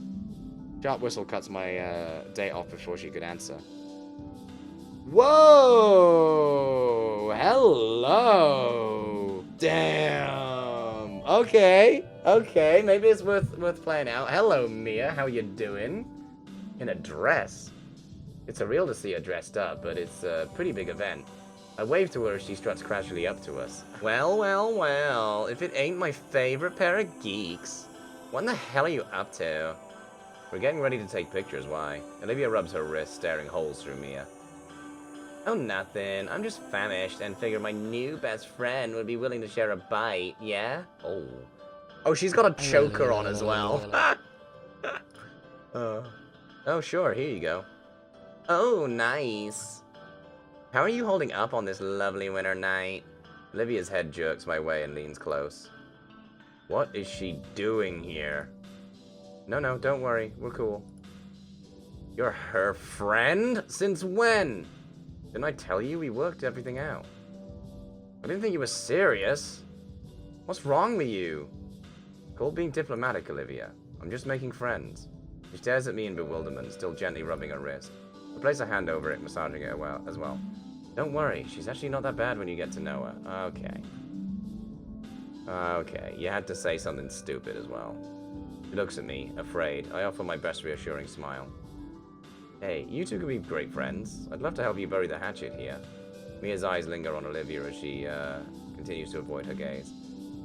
Sharp whistle cuts my date off before she could answer. Whoa! Hello! Damn! Okay, maybe it's worth playing out. Hello, Mia, how you doing? In a dress. It's surreal to see her dressed up, but it's a pretty big event. I wave to her as she struts casually up to us. Well, if it ain't my favorite pair of geeks. What in the hell are you up to? We're getting ready to take pictures, why? Olivia rubs her wrist, staring holes through Mia. Oh, nothing. I'm just famished and figured my new best friend would be willing to share a bite, yeah? Oh, she's got a choker on as well. Oh, sure, here you go. Oh, nice. How are you holding up on this lovely winter night? Olivia's head jerks my way and leans close. What is she doing here? No, don't worry. We're cool. You're her friend? Since when? Didn't I tell you we worked everything out? I didn't think you were serious. What's wrong with you? Call being diplomatic, Olivia. I'm just making friends. She stares at me in bewilderment, still gently rubbing her wrist. I place a hand over it, massaging it as well. Don't worry, she's actually not that bad when you get to know her. Okay, you had to say something stupid as well. She looks at me, afraid. I offer my best reassuring smile. Hey, you two could be great friends. I'd love to help you bury the hatchet here. Mia's eyes linger on Olivia as she continues to avoid her gaze.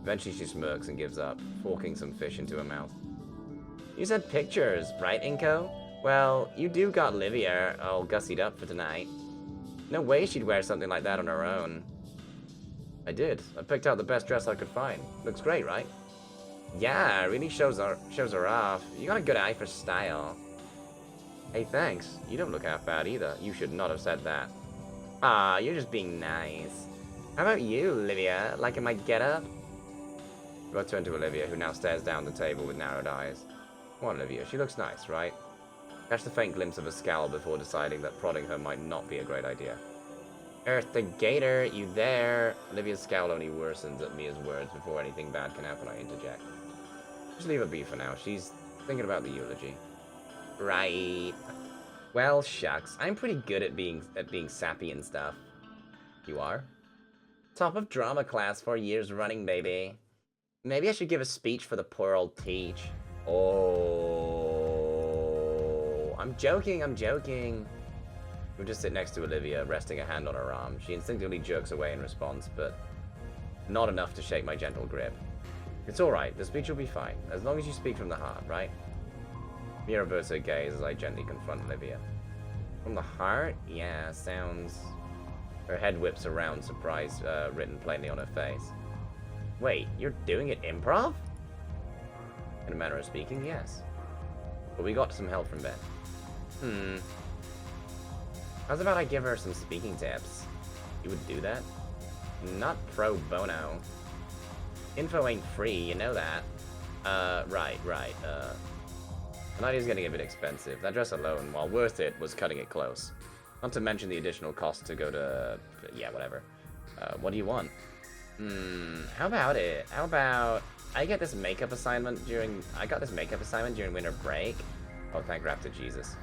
Eventually she smirks and gives up, forking some fish into her mouth. You said pictures, right, Inco? Well, you do got Olivia all gussied up for tonight. No way she'd wear something like that on her own. I did. I picked out the best dress I could find. Looks great, right? Yeah, it really shows her off. You got a good eye for style. Hey, thanks. You don't look half bad either. You should not have said that. Ah, you're just being nice. How about you, Olivia? Liking my getup? I turn to Olivia, who now stares down the table with narrowed eyes. Come on, Olivia. She looks nice, right? Catch the faint glimpse of a scowl before deciding that prodding her might not be a great idea. Earth the Gator, you there? Olivia's scowl only worsens at Mia's words. Before anything bad can happen, I interject. Just leave her be for now. She's thinking about the eulogy. Right. Well, shucks. I'm pretty good at being sappy and stuff. You are? Top of drama class 4 years running, baby. Maybe I should give a speech for the poor old teach. Oh. I'm joking. We just sit next to Olivia, resting a hand on her arm. She instinctively jerks away in response, but not enough to shake my gentle grip. It's alright, the speech will be fine, as long as you speak from the heart, right? Mia averts her gaze as I gently confront Olivia. From the heart? Yeah, sounds... Her head whips around, surprise written plainly on her face. Wait, you're doing it improv? In a manner of speaking, yes. But we got some help from Ben. How's about I give her some speaking tips? You would do that? Not pro bono. Info ain't free, you know that. Right. Tonight is getting a bit expensive. That dress alone, while worth it, was cutting it close. Not to mention the additional cost to go to... yeah, whatever. What do you want? How about it? How about... I got this makeup assignment during winter break. Oh, thank rap to Jesus.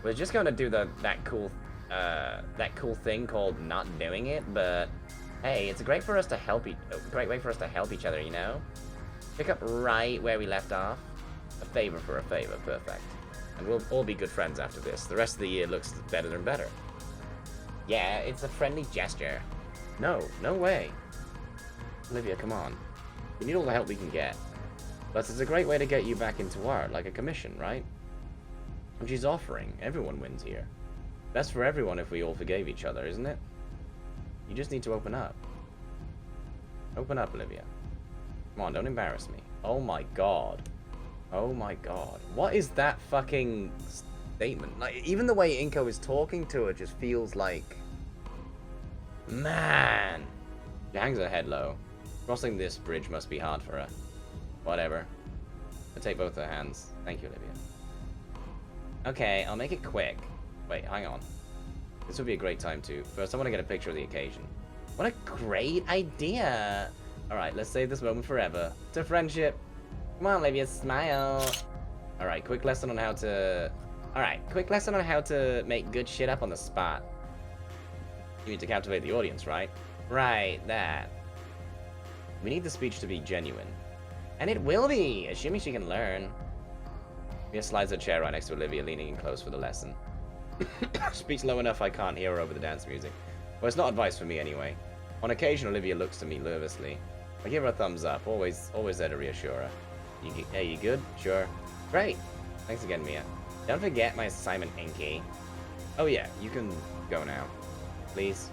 We're just going to do that cool thing called not doing it, but hey, it's great for us to help great way for us to help each other, you know? Pick up right where we left off. A favor for a favor, perfect. And we'll all be good friends after this. The rest of the year looks better and better. Yeah, it's a friendly gesture. No way. Olivia, come on. We need all the help we can get. Plus, it's a great way to get you back into art, like a commission, right? And she's offering. Everyone wins here. Best for everyone if we all forgave each other, isn't it? You just need to open up. Open up, Olivia. Come on, don't embarrass me. Oh my god. Oh my god. What is that fucking statement? Like, even the way Inco is talking to her just feels like... Man. She hangs her head low. Crossing this bridge must be hard for her. Whatever. I take both her hands. Thank you, Olivia. Okay, I'll make it quick. Wait, hang on. This would be a great time to... First, I want to get a picture of the occasion. What a great idea! Alright, let's save this moment forever. To friendship. Come on, Olivia, smile. Alright, quick lesson on how to make good shit up on the spot. You need to captivate the audience, right? Right, that. We need the speech to be genuine. And it will be, assuming she can learn. Mia slides her chair right next to Olivia, leaning in close for the lesson. Speaks low enough I can't hear her over the dance music. Well, it's not advice for me anyway. On occasion, Olivia looks to me nervously. I give her a thumbs up, always there to reassure her. Hey, you good? Sure. Great. Thanks again, Mia. Don't forget my assignment, Inky. Oh yeah, you can go now. Please.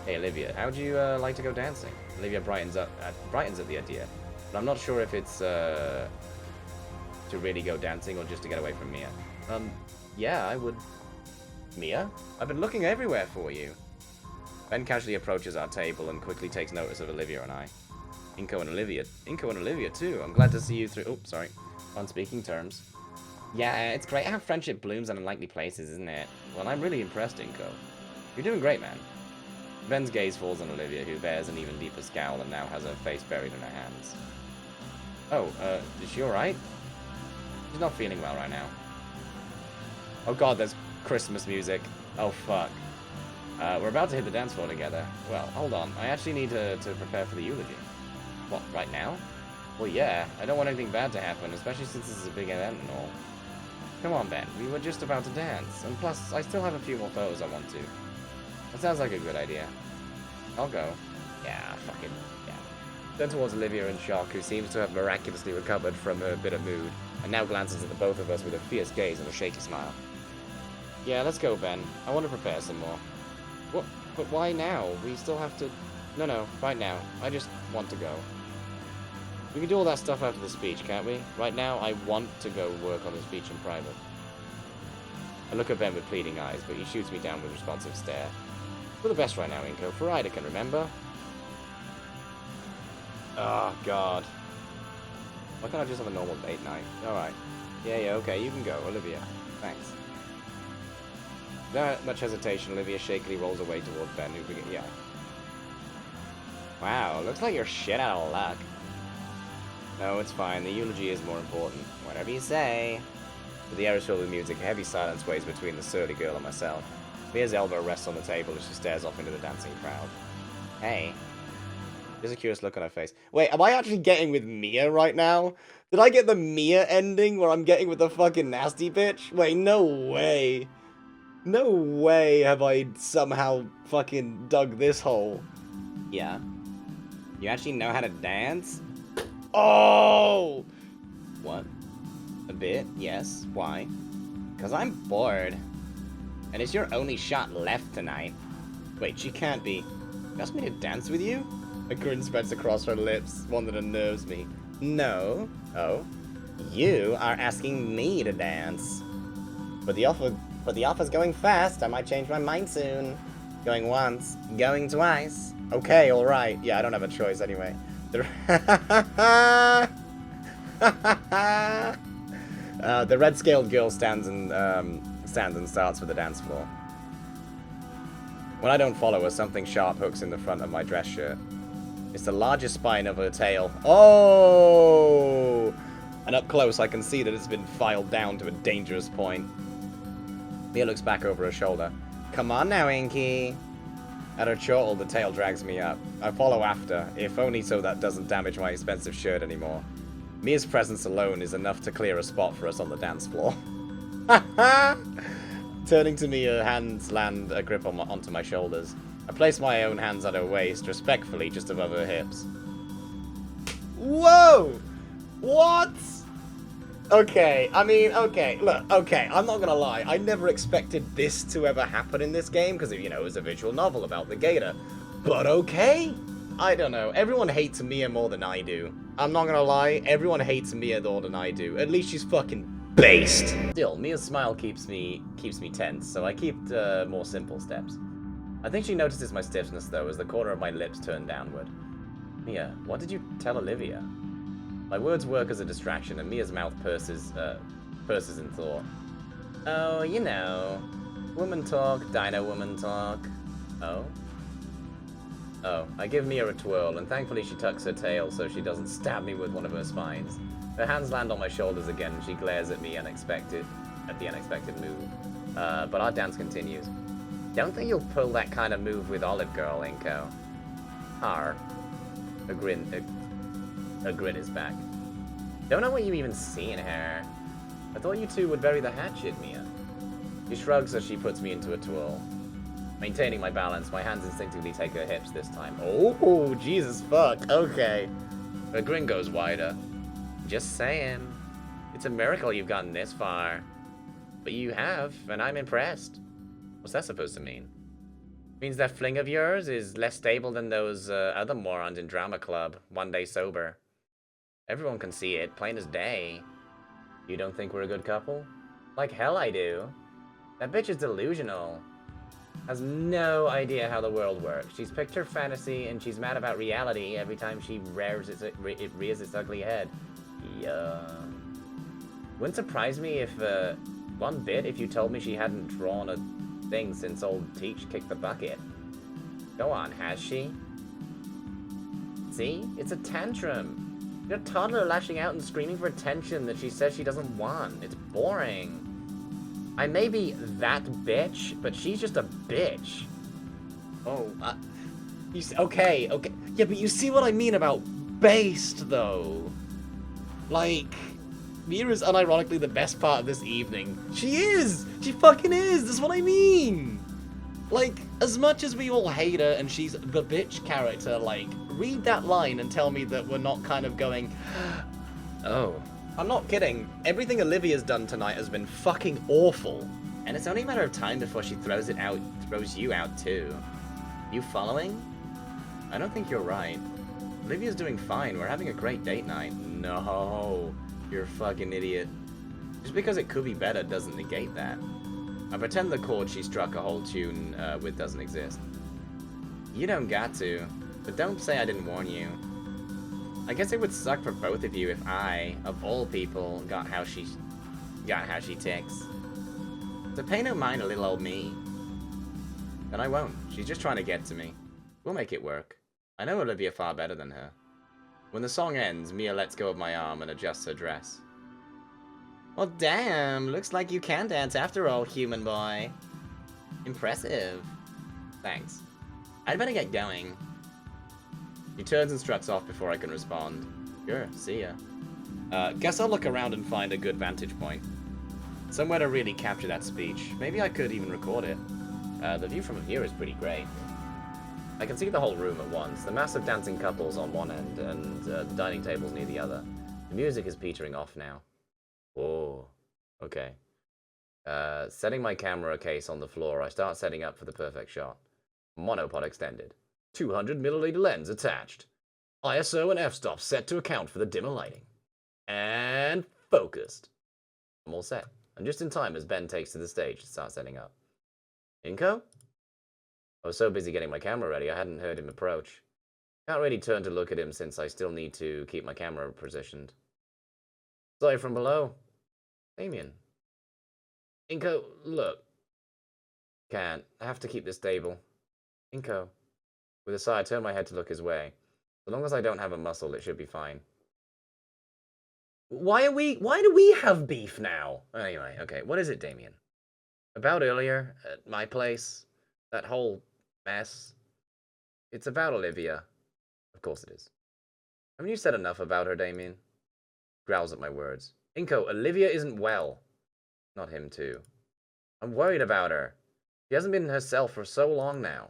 Hey, Olivia, how'd you like to go dancing? Olivia brightens at the idea, but I'm not sure if it's to really go dancing or just to get away from Mia. Yeah, I would. Mia? I've been looking everywhere for you. Ben casually approaches our table and quickly takes notice of Olivia and I. Inco and Olivia too. I'm glad to see you through. Oh, sorry. On speaking terms. Yeah, it's great how friendship blooms in unlikely places, isn't it? Well, I'm really impressed, Inco. You're doing great, man. Ben's gaze falls on Olivia, who bears an even deeper scowl and now has her face buried in her hands. Oh, is she alright? She's not feeling well right now. Oh god, there's Christmas music. Oh fuck. We're about to hit the dance floor together. Well, hold on. I actually need to prepare for the eulogy. What, right now? Well, yeah. I don't want anything bad to happen, especially since this is a big event and all. Come on, Ben. We were just about to dance. And plus, I still have a few more photos I want to. That sounds like a good idea. I'll go. Yeah, fuck it. Yeah. Turn towards Olivia in shock, who seems to have miraculously recovered from her bitter mood. and now glances at the both of us with a fierce gaze and a shaky smile. Yeah, let's go, Ben. I want to prepare some more. What? But why now? We still have to... No, right now. I just want to go. We can do all that stuff after the speech, can't we? Right now, I want to go work on the speech in private. I look at Ben with pleading eyes, but he shoots me down with a responsive stare. We're the best right now, Inco, for Ida can remember. Oh, God. Why can't I just have a normal date night? Alright. Yeah, okay, you can go, Olivia. Thanks. Without much hesitation, Olivia shakily rolls away toward Ben, who begins... Yeah. Wow, looks like you're shit out of luck. No, it's fine. The eulogy is more important. Whatever you say. With the air is filled with music, a heavy silence weighs between the surly girl and myself. Mia's elbow rests on the table as she stares off into the dancing crowd. Hey. There's a curious look on her face. Wait, am I actually getting with Mia right now? Did I get the Mia ending where I'm getting with the fucking nasty bitch? Wait, no way. No way have I somehow fucking dug this hole. Yeah. You actually know how to dance? Oh! What? A bit, yes. Why? Because I'm bored. And it's your only shot left tonight. Wait, she can't be. You asked me to dance with you? A grin spreads across her lips, one that unnerves me. No. Oh? You are asking me to dance. But the offer's going fast. I might change my mind soon. Going once. Going twice. Okay, alright. Yeah, I don't have a choice anyway. The red-scaled girl stands and starts for the dance floor. When I don't follow her, something sharp hooks in the front of my dress shirt. It's the largest spine of her tail. Oh! And up close, I can see that it's been filed down to a dangerous point. Mia looks back over her shoulder. Come on now, Inky. At her chortle, the tail drags me up. I follow after, if only so that doesn't damage my expensive shirt anymore. Mia's presence alone is enough to clear a spot for us on the dance floor. Turning to me, her hands land a grip onto my shoulders. I place my own hands at her waist, respectfully just above her hips. Whoa! What? Okay, I mean, okay, look, okay, I'm not gonna lie, I never expected this to ever happen in this game, because, you know, it was a visual novel about the gator. But okay? I don't know, everyone hates Mia more than I do. I'm not gonna lie, everyone hates Mia more than I do. At least she's fucking based. Still, Mia's smile keeps me tense, so I keep more simple steps. I think she notices my stiffness, though, as the corner of my lips turn downward. Mia, what did you tell Olivia? My words work as a distraction, and Mia's mouth purses in thought. Oh, you know. Woman talk, dino woman talk. Oh? Oh, I give Mia a twirl, and thankfully she tucks her tail so she doesn't stab me with one of her spines. Her hands land on my shoulders again, and she glares at me at the unexpected move. But our dance continues. Don't think you'll pull that kind of move with Olive Girl, Inco. Har. A grin is back. Don't know what you even see in her. I thought you two would bury the hatchet, Mia. She shrugs as she puts me into a twirl. Maintaining my balance, my hands instinctively take her hips this time. Oh, Jesus fuck, okay. Her grin goes wider. Just saying. It's a miracle you've gotten this far. But you have, and I'm impressed. What's that supposed to mean? Means that fling of yours is less stable than those other morons in drama club, one day sober. Everyone can see it, plain as day. You don't think we're a good couple? Like hell I do. That bitch is delusional. Has no idea how the world works. She's picked her fantasy and she's mad about reality every time she rears its ugly head. Yeah. Wouldn't surprise me if, one bit if you told me she hadn't drawn a thing since old Teach kicked the bucket. Go on, has she? See? It's a tantrum. You're a toddler lashing out and screaming for attention that she says she doesn't want. It's boring. I may be that bitch, but she's just a bitch. Oh, you see, okay. Yeah, but you see what I mean about based, though. Like, Mia is unironically the best part of this evening. She is! She fucking is! That's what I mean! Like, as much as we all hate her and she's the bitch character, like, read that line and tell me that we're not kind of going, oh, I'm not kidding. Everything Olivia's done tonight has been fucking awful. And it's only a matter of time before she throws you out too. You following? I don't think you're right. Olivia's doing fine. We're having a great date night. No, you're a fucking idiot. Just because it could be better doesn't negate that. I pretend the chord she struck a whole tune with doesn't exist. You don't got to, but don't say I didn't warn you. I guess it would suck for both of you if I, of all people, got how she ticks. So pay no mind to little old me. Then I won't. She's just trying to get to me. We'll make it work. I know Olivia far better than her. When the song ends, Mia lets go of my arm and adjusts her dress. Well, damn. Looks like you can dance after all, human boy. Impressive. Thanks. I'd better get going. He turns and struts off before I can respond. Sure, see ya. Guess I'll look around and find a good vantage point. Somewhere to really capture that speech. Maybe I could even record it. The view from here is pretty great. I can see the whole room at once. The massive dancing couples on one end and the dining tables near the other. The music is petering off now. Whoa. Okay. Setting my camera case on the floor, I start setting up for the perfect shot. Monopod extended. 200mm lens attached. ISO and f-stop set to account for the dimmer lighting. And focused. I'm all set. I'm just in time as Ben takes to the stage to start setting up. Inco? I was so busy getting my camera ready, I hadn't heard him approach. Can't really turn to look at him since I still need to keep my camera positioned. Sorry from below. Damien. Inco, look. Can't. I have to keep this stable. Inco. With a sigh, I turn my head to look his way. As long as I don't have a muscle, it should be fine. Why do we have beef now? Anyway, okay, what is it, Damien? About earlier, at my place, that whole mess. It's about Olivia. Of course it is. Haven't you said enough about her, Damien? Growls at my words. Inco, Olivia isn't well. Not him, too. I'm worried about her. She hasn't been herself for so long now.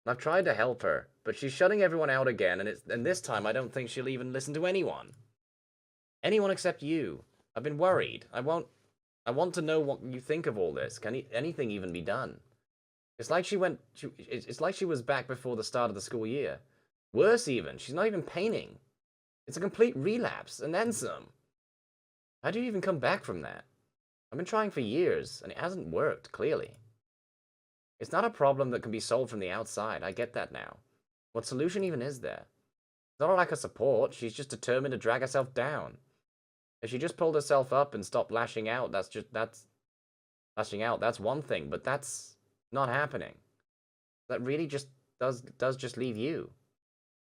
I've tried to help her, but she's shutting everyone out again, and this time I don't think she'll even listen to anyone. Anyone except you. I've been worried. I want to know what you think of all this. Can anything even be done? It's like it's like she was back before the start of the school year. Worse even, she's not even painting. It's a complete relapse, and then some. How do you even come back from that? I've been trying for years, and it hasn't worked, clearly. It's not a problem that can be solved from the outside, I get that now. What solution even is there? It's not a lack of support, she's just determined to drag herself down. If she just pulled herself up and stopped lashing out, that's one thing, but that's not happening. That really just does just leave you.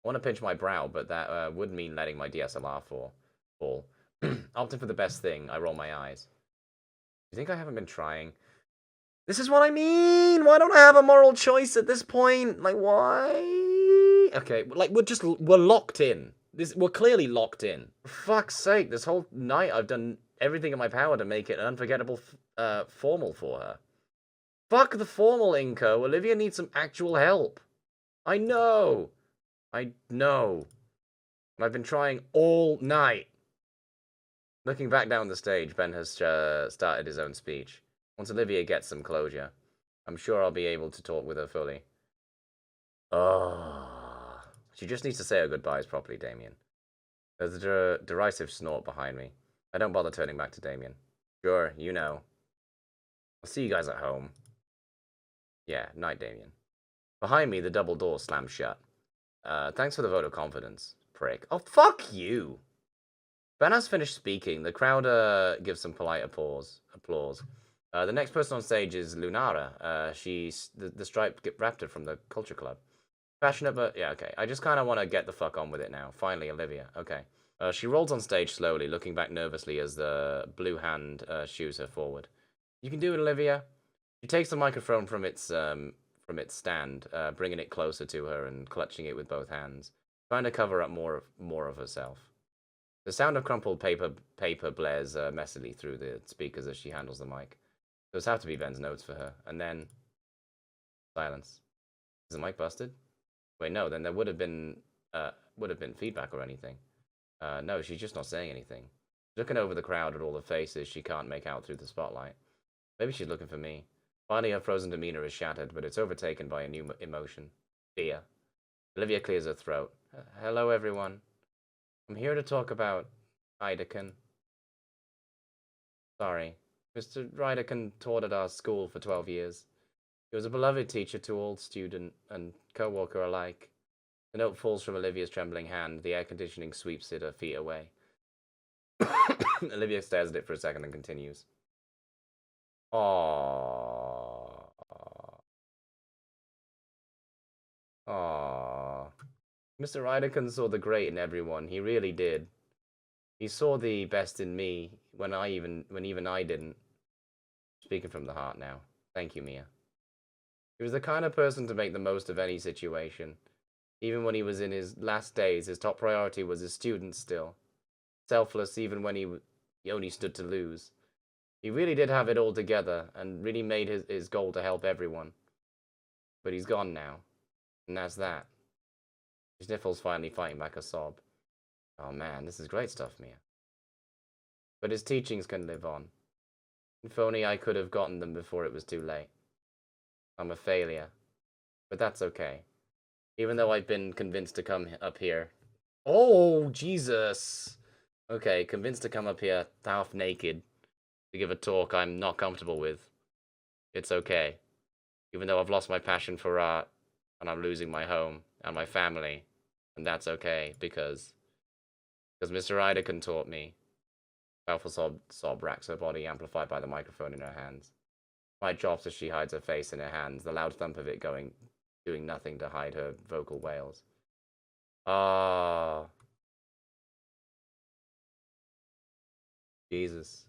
I want to pinch my brow, but that would mean letting my DSLR fall. Opting for the best thing, I roll my eyes. You think I haven't been trying? This is what I mean! Why don't I have a moral choice at this point? Like, why? Okay, like, we're locked in. We're clearly locked in. For fuck's sake, this whole night I've done everything in my power to make it an unforgettable formal for her. Fuck the formal, Inco. Olivia needs some actual help. I know. And I've been trying all night. Looking back down the stage, Ben has started his own speech. Once Olivia gets some closure, I'm sure I'll be able to talk with her fully. Oh, she just needs to say her goodbyes properly, Damien. There's a derisive snort behind me. I don't bother turning back to Damien. Sure, you know. I'll see you guys at home. Yeah, night, Damien. Behind me, the double door slams shut. Thanks for the vote of confidence, prick. Oh, fuck you! Ben has finished speaking. The crowd gives some polite applause. The next person on stage is Lunara. She's the striped raptor from the Culture Club. Passionate, but yeah, okay. I just kind of want to get the fuck on with it now. Finally, Olivia. Okay. She rolls on stage slowly, looking back nervously as the blue hand shoos her forward. You can do it, Olivia. She takes the microphone from its stand, bringing it closer to her and clutching it with both hands, trying to cover up more of herself. The sound of crumpled paper blares messily through the speakers as she handles the mic. Those have to be Ben's notes for her. And then silence. Is the mic busted? Wait, no. Then there would have been feedback or anything. No, she's just not saying anything. Looking over the crowd at all the faces she can't make out through the spotlight. Maybe she's looking for me. Finally, her frozen demeanor is shattered, but it's overtaken by a new emotion. Fear. Olivia clears her throat. Hello, everyone. I'm here to talk about Ryderkin. Sorry. Mr. Ryderkin taught at our school for 12 years. He was a beloved teacher to all student and co-worker alike. The note falls from Olivia's trembling hand. The air conditioning sweeps it a feet away. Olivia stares at it for a second and continues. Aww. Aww. Mr. Ryderkin saw the great in everyone. He really did. He saw the best in me when even I didn't. Speaking from the heart now. Thank you, Mia. He was the kind of person to make the most of any situation. Even when he was in his last days, his top priority was his students still. Selfless even when he only stood to lose. He really did have it all together and really made his goal to help everyone. But he's gone now. And that's that. She sniffles, finally fighting back a sob. Oh man, this is great stuff, Mia. But his teachings can live on. If only I could have gotten them before it was too late. I'm a failure. But that's okay. Even though I've been convinced to come up here. Oh, Jesus! Okay, convinced to come up here half naked to give a talk I'm not comfortable with. It's okay. Even though I've lost my passion for art, and I'm losing my home and my family, and that's okay because Mr. Ryderkin taught me. Powerful sob racks her body, amplified by the microphone in her hands. My drops as she hides her face in her hands, the loud thump of it doing nothing to hide her vocal wails. Ah. Jesus.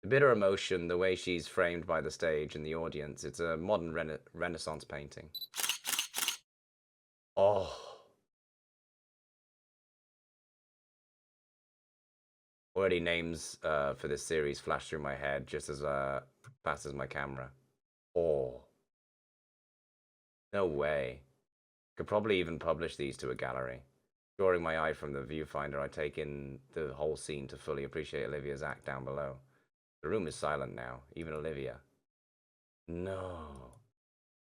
The bitter emotion, the way she's framed by the stage and the audience, it's a modern Renaissance painting. Oh. Already names for this series flash through my head just as fast as my camera. Oh. No way. Could probably even publish these to a gallery. Drawing my eye from the viewfinder, I take in the whole scene to fully appreciate Olivia's act down below. The room is silent now, even Olivia. No.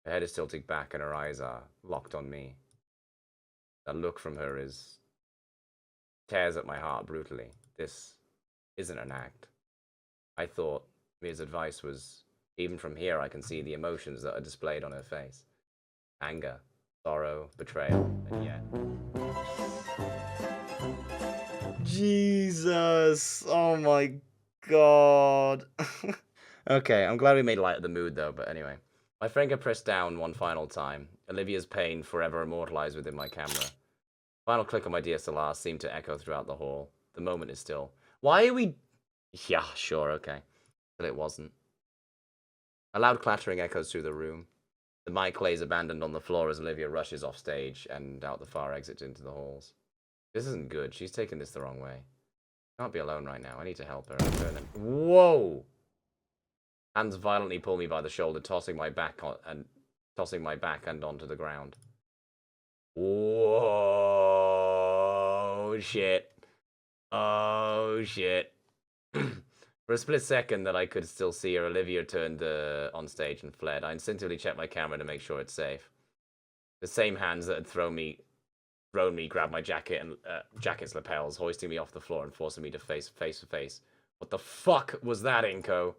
Her head is tilted back and her eyes are locked on me. That look from her tears at my heart brutally. This isn't an act. I thought Mia's advice was, even from here I can see the emotions that are displayed on her face. Anger, sorrow, betrayal, and yet... Jesus! Oh my God! Okay, I'm glad we made light of the mood though, but anyway. My finger pressed down one final time. Olivia's pain forever immortalized within my camera. Final click on my DSLR seemed to echo throughout the hall. The moment is still. Why are we... Yeah, sure, okay. But it wasn't. A loud clattering echoes through the room. The mic lays abandoned on the floor as Olivia rushes off stage and out the far exit into the halls. This isn't good. She's taking this the wrong way. Can't be alone right now. I need to help her. Whoa! Hands violently pull me by the shoulder, tossing my back and onto the ground. Whoa! Shit. Oh shit. For a split second that I could still see her, Olivia turned on stage and fled. I instinctively checked my camera to make sure it's safe. The same hands that had thrown me grabbed my jacket and jacket's lapels, hoisting me off the floor and forcing me to face to face. What the fuck was that, Inco?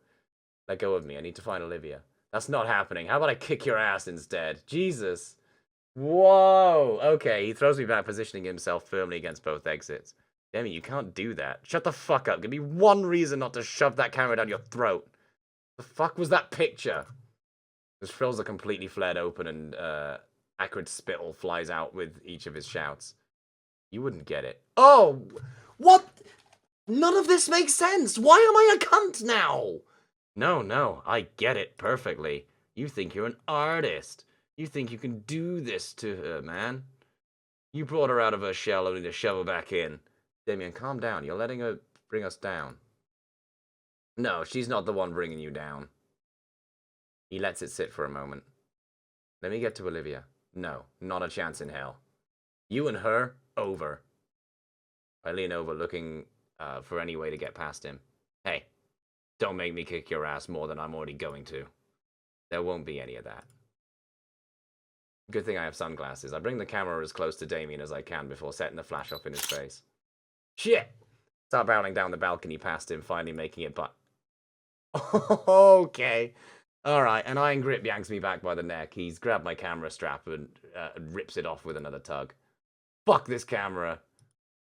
Let go of me. I need to find Olivia. That's not happening. How about I kick your ass instead? Jesus. Whoa. Okay, he throws me back, positioning himself firmly against both exits. Damn it, you can't do that. Shut the fuck up. Give me one reason not to shove that camera down your throat. The fuck was that picture? His frills are completely flared open and acrid spittle flies out with each of his shouts. You wouldn't get it. Oh! What? None of this makes sense. Why am I a cunt now? No, I get it perfectly. You think you're an artist. You think you can do this to her, man. You brought her out of her shell only to shove her back in. Damien, calm down. You're letting her bring us down. No, she's not the one bringing you down. He lets it sit for a moment. Let me get to Olivia. No, not a chance in hell. You and her, over. I lean over, looking for any way to get past him. Hey, don't make me kick your ass more than I'm already going to. There won't be any of that. Good thing I have sunglasses. I bring the camera as close to Damien as I can before setting the flash off in his face. Shit! Start barreling down the balcony past him, finally making it Okay. Alright, an iron grip yanks me back by the neck. He's grabbed my camera strap and rips it off with another tug. Fuck this camera.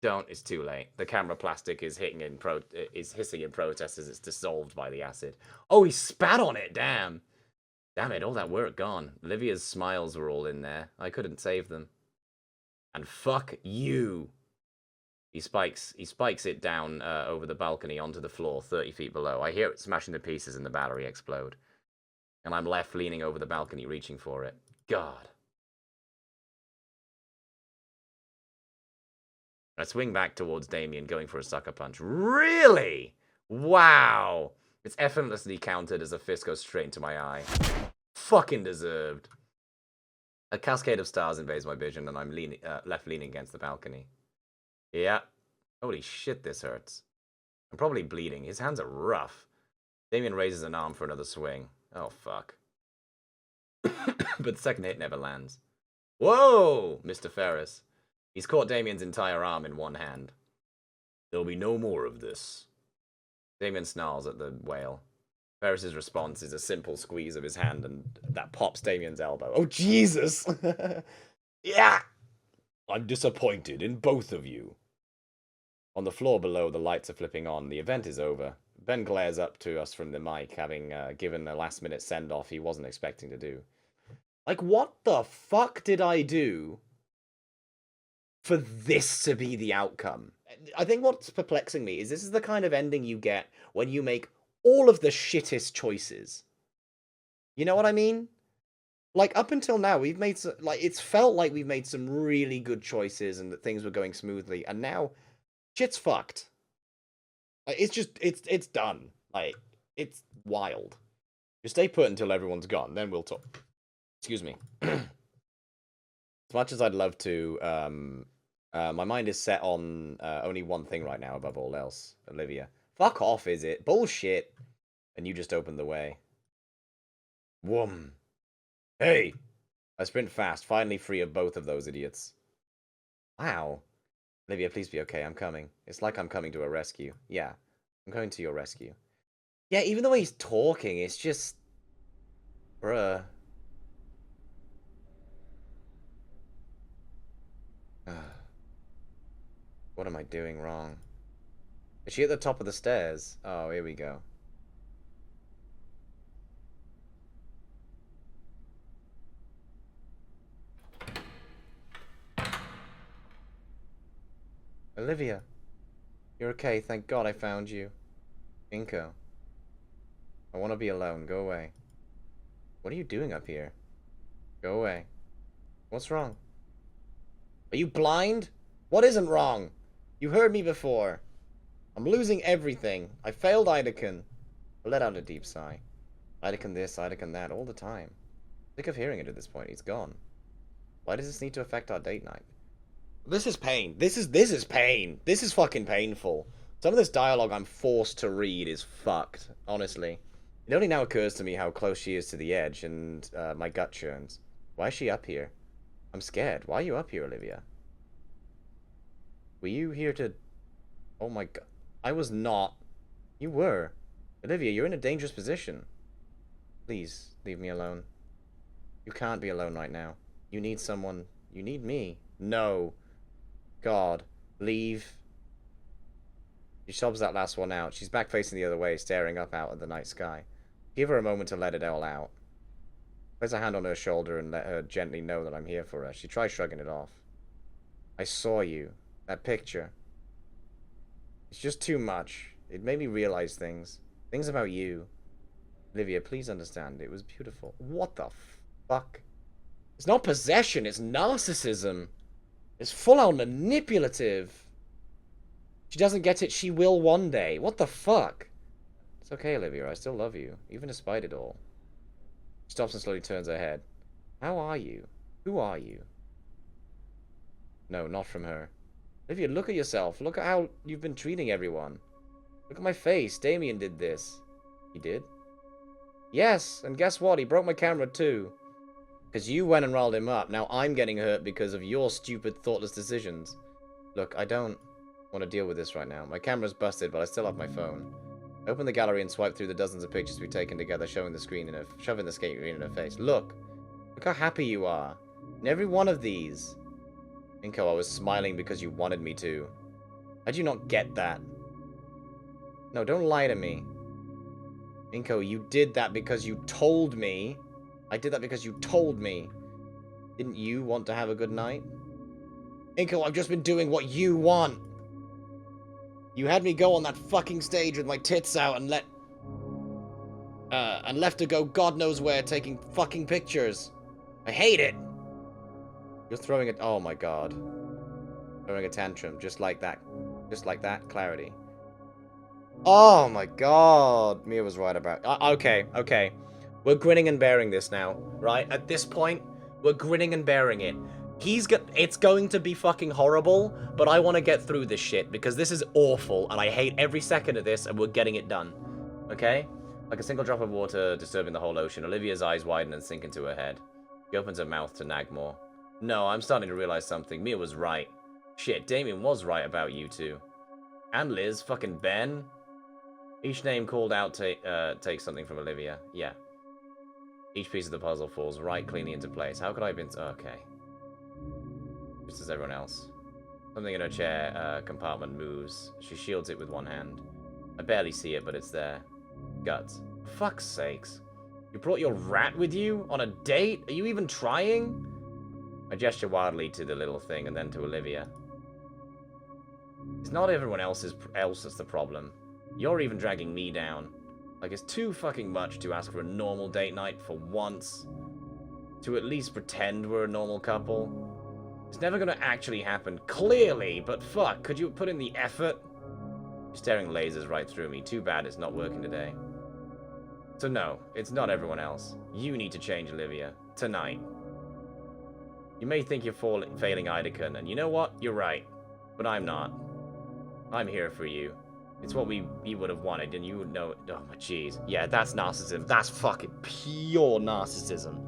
Don't, it's too late. The camera plastic is hissing in protest as it's dissolved by the acid. Oh, he spat on it, damn! Damn it, all that work gone. Olivia's smiles were all in there. I couldn't save them. And fuck you. He spikes it down over the balcony onto the floor, 30 feet below. I hear it smashing to pieces and the battery explode. And I'm left leaning over the balcony, reaching for it. God. I swing back towards Damien, going for a sucker punch. Really? Wow. It's effortlessly countered as a fist goes straight into my eye. Fucking deserved. A cascade of stars invades my vision, and I'm left leaning against the balcony. Yeah. Holy shit, this hurts. I'm probably bleeding. His hands are rough. Damien raises an arm for another swing. Oh, fuck. But the second hit never lands. Whoa, Mr. Ferris. He's caught Damien's entire arm in one hand. There'll be no more of this. Damien snarls at the whale. Ferris's response is a simple squeeze of his hand, and that pops Damien's elbow. Oh, Jesus! Yeah! I'm disappointed in both of you. On the floor below, the lights are flipping on. The event is over. Ben glares up to us from the mic, having given a last-minute send-off he wasn't expecting to do. Like, what the fuck did I do for this to be the outcome? I think what's perplexing me is this is the kind of ending you get when you make all of the shittest choices. You know what I mean? Like, up until now, we've made some, like, it's felt like we've made some really good choices and that things were going smoothly, and now shit's fucked. Like, it's just, it's done. Like, it's wild. You stay put until everyone's gone, then we'll talk. Excuse me. As much as I'd love to, my mind is set on only one thing right now above all else. Olivia. Fuck off, is it? Bullshit. And you just opened the way. Whoom. Hey! I sprint fast, finally free of both of those idiots. Wow. Olivia, please be okay. I'm coming. It's like I'm coming to a rescue. Yeah. I'm going to your rescue. Yeah, even the way he's talking, it's just... Bruh. What am I doing wrong? Is she at the top of the stairs? Oh, here we go. Olivia. You're okay. Thank God I found you. Inco. I want to be alone. Go away. What are you doing up here? Go away. What's wrong? Are you blind? What isn't wrong? You heard me before. I'm losing everything. I failed Idacon. I let out a deep sigh. Idacon this, Idacon that, all the time. Sick of hearing it at this point. He's gone. Why does this need to affect our date night? This is pain. This is pain. This is fucking painful. Some of this dialogue I'm forced to read is fucked, honestly. It only now occurs to me how close she is to the edge, and my gut churns. Why is she up here? I'm scared. Why are you up here, Olivia? Were you here to... Oh my god. I was not. You were. Olivia, you're in a dangerous position. Please, leave me alone. You can't be alone right now. You need someone. You need me. No. God. Leave. She sobs that last one out. She's back facing the other way, staring up out at the night sky. Give her a moment to let it all out. Place a hand on her shoulder and let her gently know that I'm here for her. She tries shrugging it off. I saw you. That picture. It's just too much. It made me realize things. Things about you. Olivia, please understand. It was beautiful. What the fuck? It's not possession. It's narcissism. It's full-on manipulative. She doesn't get it. She will one day. What the fuck? It's okay, Olivia. I still love you. Even despite it all. She stops and slowly turns her head. How are you? Who are you? No, not from her. Olivia, look at yourself. Look at how you've been treating everyone. Look at my face. Damien did this. He did? Yes, and guess what? He broke my camera too. Because you went and rolled him up. Now I'm getting hurt because of your stupid, thoughtless decisions. Look, I don't want to deal with this right now. My camera's busted, but I still have my phone. Open the gallery and swipe through the dozens of pictures we've taken together, shoving the screen in her face. Look how happy you are. In every one of these. Inco, I was smiling because you wanted me to. How'd you not get that? No, don't lie to me. Inco, you did that because you told me. I did that because you told me. Didn't you want to have a good night? Inco, I've just been doing what you want. You had me go on that fucking stage with my tits out and left to go God knows where taking fucking pictures. I hate it. You're throwing it. Oh my god. Throwing a tantrum just like that. Just like that. Clarity. Oh my god. Mia was right about. Okay. We're grinning and bearing this now, right? At this point, we're grinning and bearing it. It's going to be fucking horrible, but I want to get through this shit because this is awful and I hate every second of this and we're getting it done. Okay? Like a single drop of water disturbing the whole ocean, Olivia's eyes widen and sink into her head. She opens her mouth to nag more. No, I'm starting to realize something. Mia was right. Shit, Damien was right about you two. And Liz, fucking Ben. Each name called out takes something from Olivia. Yeah. Each piece of the puzzle falls right cleanly into place. How could I have been... Okay. Just as everyone else. Something in her chair compartment moves. She shields it with one hand. I barely see it, but it's there. Guts. For fuck's sakes. You brought your rat with you? On a date? Are you even trying? I gesture wildly to the little thing and then to Olivia. It's not everyone else that's the problem. You're even dragging me down. Like, it's too fucking much to ask for a normal date night for once. To at least pretend we're a normal couple. It's never gonna actually happen, clearly, but fuck, could you put in the effort? You're staring lasers right through me. Too bad it's not working today. So no, it's not everyone else. You need to change, Olivia. Tonight. You may think you're failing Idacon, and you know what? You're right. But I'm not. I'm here for you. It's what you would have wanted, and you would know it. Oh my jeez. Yeah, that's narcissism. That's fucking pure narcissism.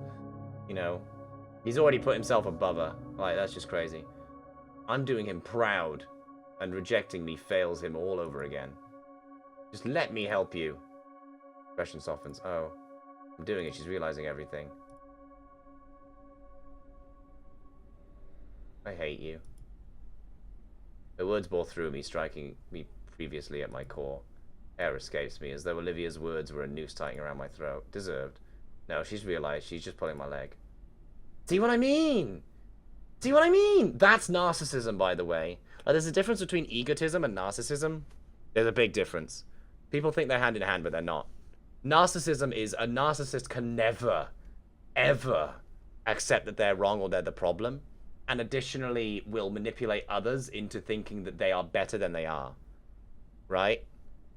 You know? He's already put himself above her. Like, that's just crazy. I'm doing him proud, and rejecting me fails him all over again. Just let me help you. Expression softens. Oh. I'm doing it. She's realizing everything. I hate you. The words bore through me, striking me previously at my core. Air escapes me, as though Olivia's words were a noose tightening around my throat. Deserved. No, she's realized. She's just pulling my leg. See what I mean? See what I mean? That's narcissism, by the way. Like, there's a difference between egotism and narcissism. There's a big difference. People think they're hand in hand, but they're not. Narcissism is a narcissist can never, ever accept that they're wrong or they're the problem. And additionally will manipulate others into thinking that they are better than they are. Right?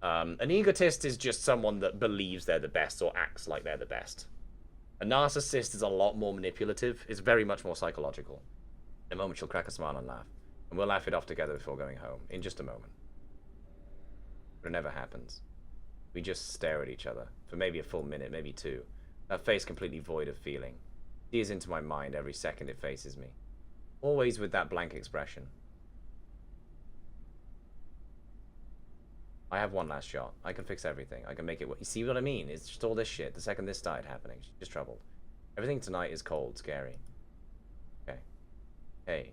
An egotist is just someone that believes they're the best or acts like they're the best. A narcissist is a lot more manipulative. It's very much more psychological. In a moment she'll crack a smile and laugh. And we'll laugh it off together before going home. In just a moment. But it never happens. We just stare at each other. For maybe a full minute, maybe two. That face completely void of feeling. Sears into my mind every second it faces me. Always with that blank expression. I have one last shot. I can fix everything. I can make it work. You see what I mean? It's just all this shit. The second this started happening, she's just troubled. Everything tonight is cold, scary. Okay. Hey.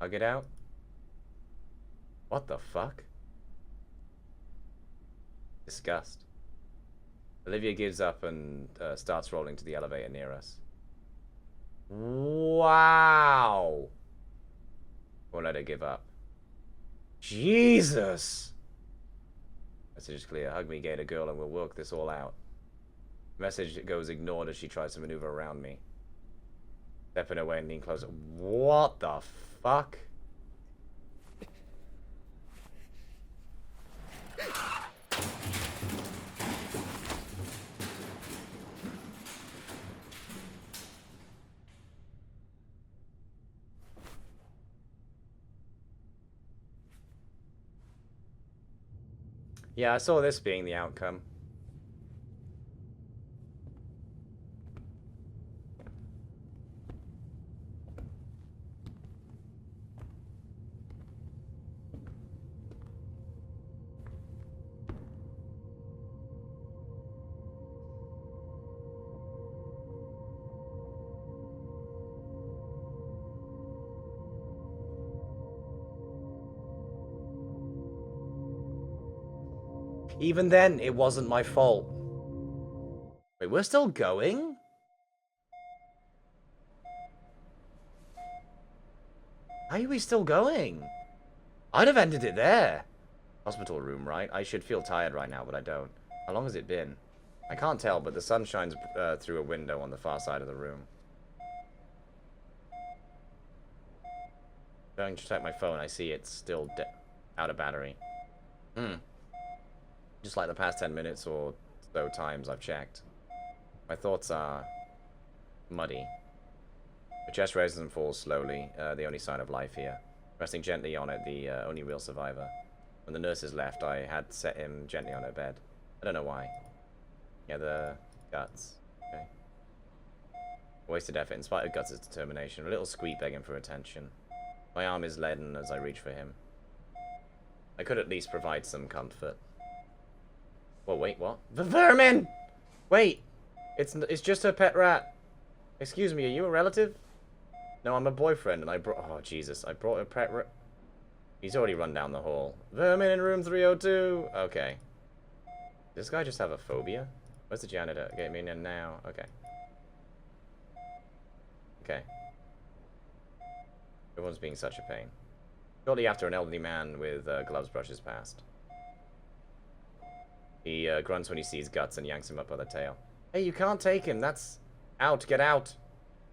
Hug it out? What the fuck? Disgust. Olivia gives up and starts rolling to the elevator near us. Wow. Won't let her give up. Jesus. Message is clear. Hug me, Gator girl, and we'll work this all out. Message goes ignored as she tries to maneuver around me. Stepping away and lean closer. What the fuck? Yeah, I saw this being the outcome. Even then, it wasn't my fault. Wait, we're still going? How are we still going? I'd have ended it there. Hospital room, right? I should feel tired right now, but I don't. How long has it been? I can't tell, but the sun shines through a window on the far side of the room. Going to check my phone, I see it's still out of battery. Just like the past 10 minutes or so times I've checked. My thoughts are muddy. The chest raises and falls slowly, the only sign of life here. Resting gently on it, the only real survivor. When the nurses left, I had set him gently on her bed. I don't know why. Yeah, the guts. Okay. Wasted effort in spite of Guts' determination. A little squeak begging for attention. My arm is leaden as I reach for him. I could at least provide some comfort. Whoa, wait, what? The vermin! Wait! It's just her pet rat. Excuse me, are you a relative? No, I'm a boyfriend, and I brought... Oh, Jesus. I brought a pet rat... He's already run down the hall. Vermin in room 302! Okay. Does this guy just have a phobia? Where's the janitor? Get me in now. Okay. Okay. Everyone's being such a pain. Shortly after, an elderly man with gloves brushes past. He grunts when he sees Guts and yanks him up by the tail. Hey, you can't take him. That's out. Get out.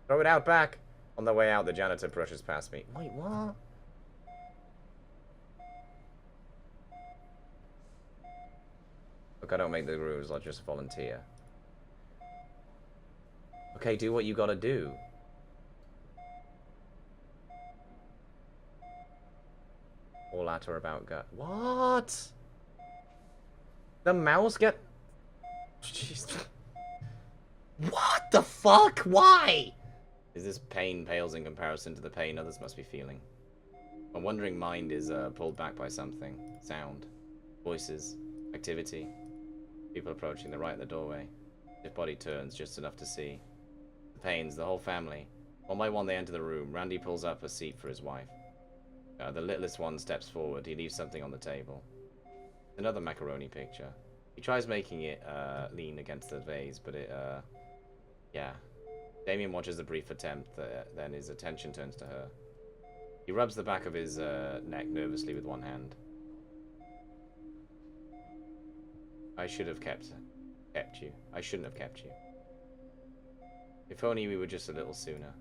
Throw it out back. On the way out, the janitor brushes past me. Wait, what? Look, I don't make the rules. I'll just volunteer. Okay, do what you gotta do. All at or about Gut. What? The mouse get... Jeez. What the fuck? Why? Is this pain pales in comparison to the pain others must be feeling? My wandering mind is pulled back by something. Sound. Voices. Activity. People approaching the right of the doorway. His body turns just enough to see. The Pains, the whole family. One by one they enter the room. Randy pulls up a seat for his wife. The littlest one steps forward. He leaves something on the table. Another macaroni picture. He tries making it lean against the vase, but it, yeah. Damien watches a brief attempt, then his attention turns to her. He rubs the back of his neck nervously with one hand. I should have kept you. I shouldn't have kept you. If only we were just a little sooner.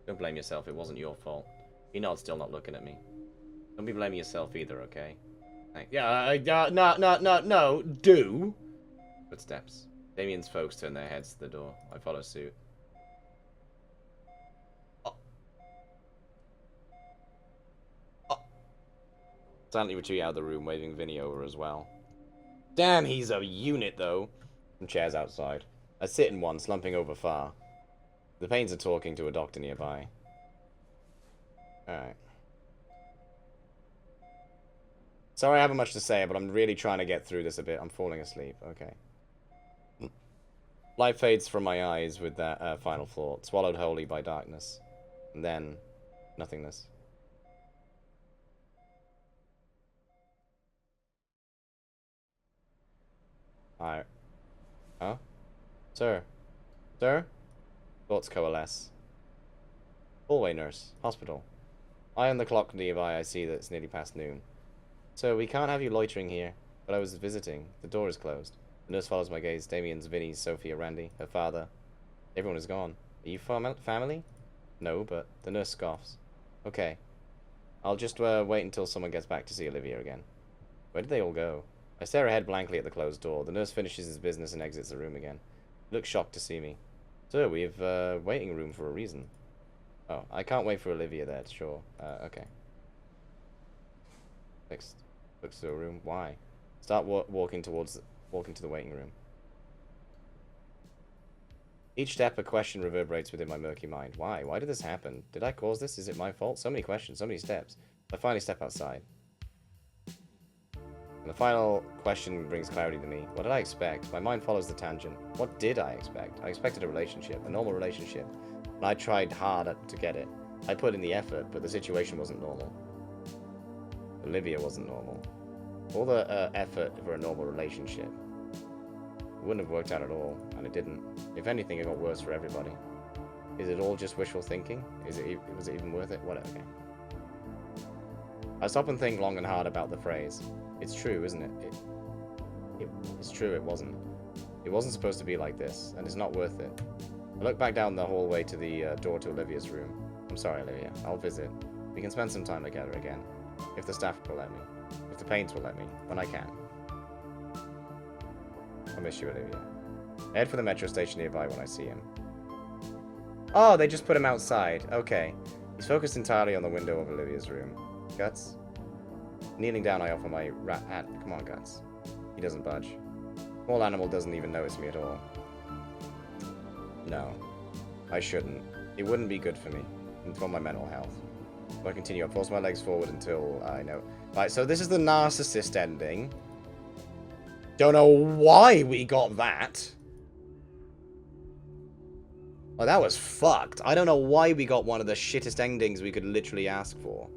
Don't blame yourself, it wasn't your fault. He nods, still not looking at me. Don't be blaming yourself either, okay? No, do! Footsteps. Damien's folks turn their heads to the door. I follow suit. Oh. Oh. Silently retreat out of the room, waving Vinny over as well. Damn, he's a unit, though. Some chairs outside. I sit in one, slumping over far. The Pains are talking to a doctor nearby. Alright. Sorry I haven't much to say, but I'm really trying to get through this a bit. I'm falling asleep. Okay. Light fades from my eyes with that final thought, swallowed wholly by darkness. And then, nothingness. Alright. Huh? Sir? Sir? Thoughts coalesce. Hallway nurse. Hospital. Eye on the clock nearby, I see that it's nearly past noon. So, we can't have you loitering here. But I was visiting. The door is closed. The nurse follows my gaze. Damien's, Vinny's, Sophia, Randy, her father. Everyone is gone. Are you family? No, but the nurse scoffs. Okay. I'll just wait until someone gets back to see Olivia again. Where did they all go? I stare ahead blankly at the closed door. The nurse finishes his business and exits the room again. He looks shocked to see me. Sir, we have waiting room for a reason. Oh, I can't wait for Olivia there, sure. Okay. Next, looks to a room. Why? Start walking to the waiting room. Each step, a question reverberates within my murky mind. Why? Why did this happen? Did I cause this? Is it my fault? So many questions, so many steps. I finally step outside. And the final question brings clarity to me. What did I expect? My mind follows the tangent. What did I expect? I expected a relationship, a normal relationship. And I tried hard to get it. I put in the effort, but the situation wasn't normal. Olivia wasn't normal. All the effort for a normal relationship. It wouldn't have worked out at all, and it didn't. If anything, it got worse for everybody. Is it all just wishful thinking? Was it even worth it? Whatever. Okay. I stop and think long and hard about the phrase. It's true, isn't it? It's true, it wasn't. It wasn't supposed to be like this, and it's not worth it. I look back down the hallway to the door to Olivia's room. I'm sorry, Olivia. I'll visit. We can spend some time together again. If the staff will let me. If the paints will let me. When I can. I miss you, Olivia. I head for the metro station nearby when I see him. Oh, they just put him outside. Okay. He's focused entirely on the window of Olivia's room. Guts? Kneeling down, I offer my rat hat. Come on, Guts. He doesn't budge. Small animal doesn't even notice me at all. No. I shouldn't. It wouldn't be good for me. And for my mental health. So I continue. I force my legs forward until I know. Right, so this is the narcissist ending. Don't know why we got that. Oh, that was fucked. I don't know why we got one of the shittest endings we could literally ask for.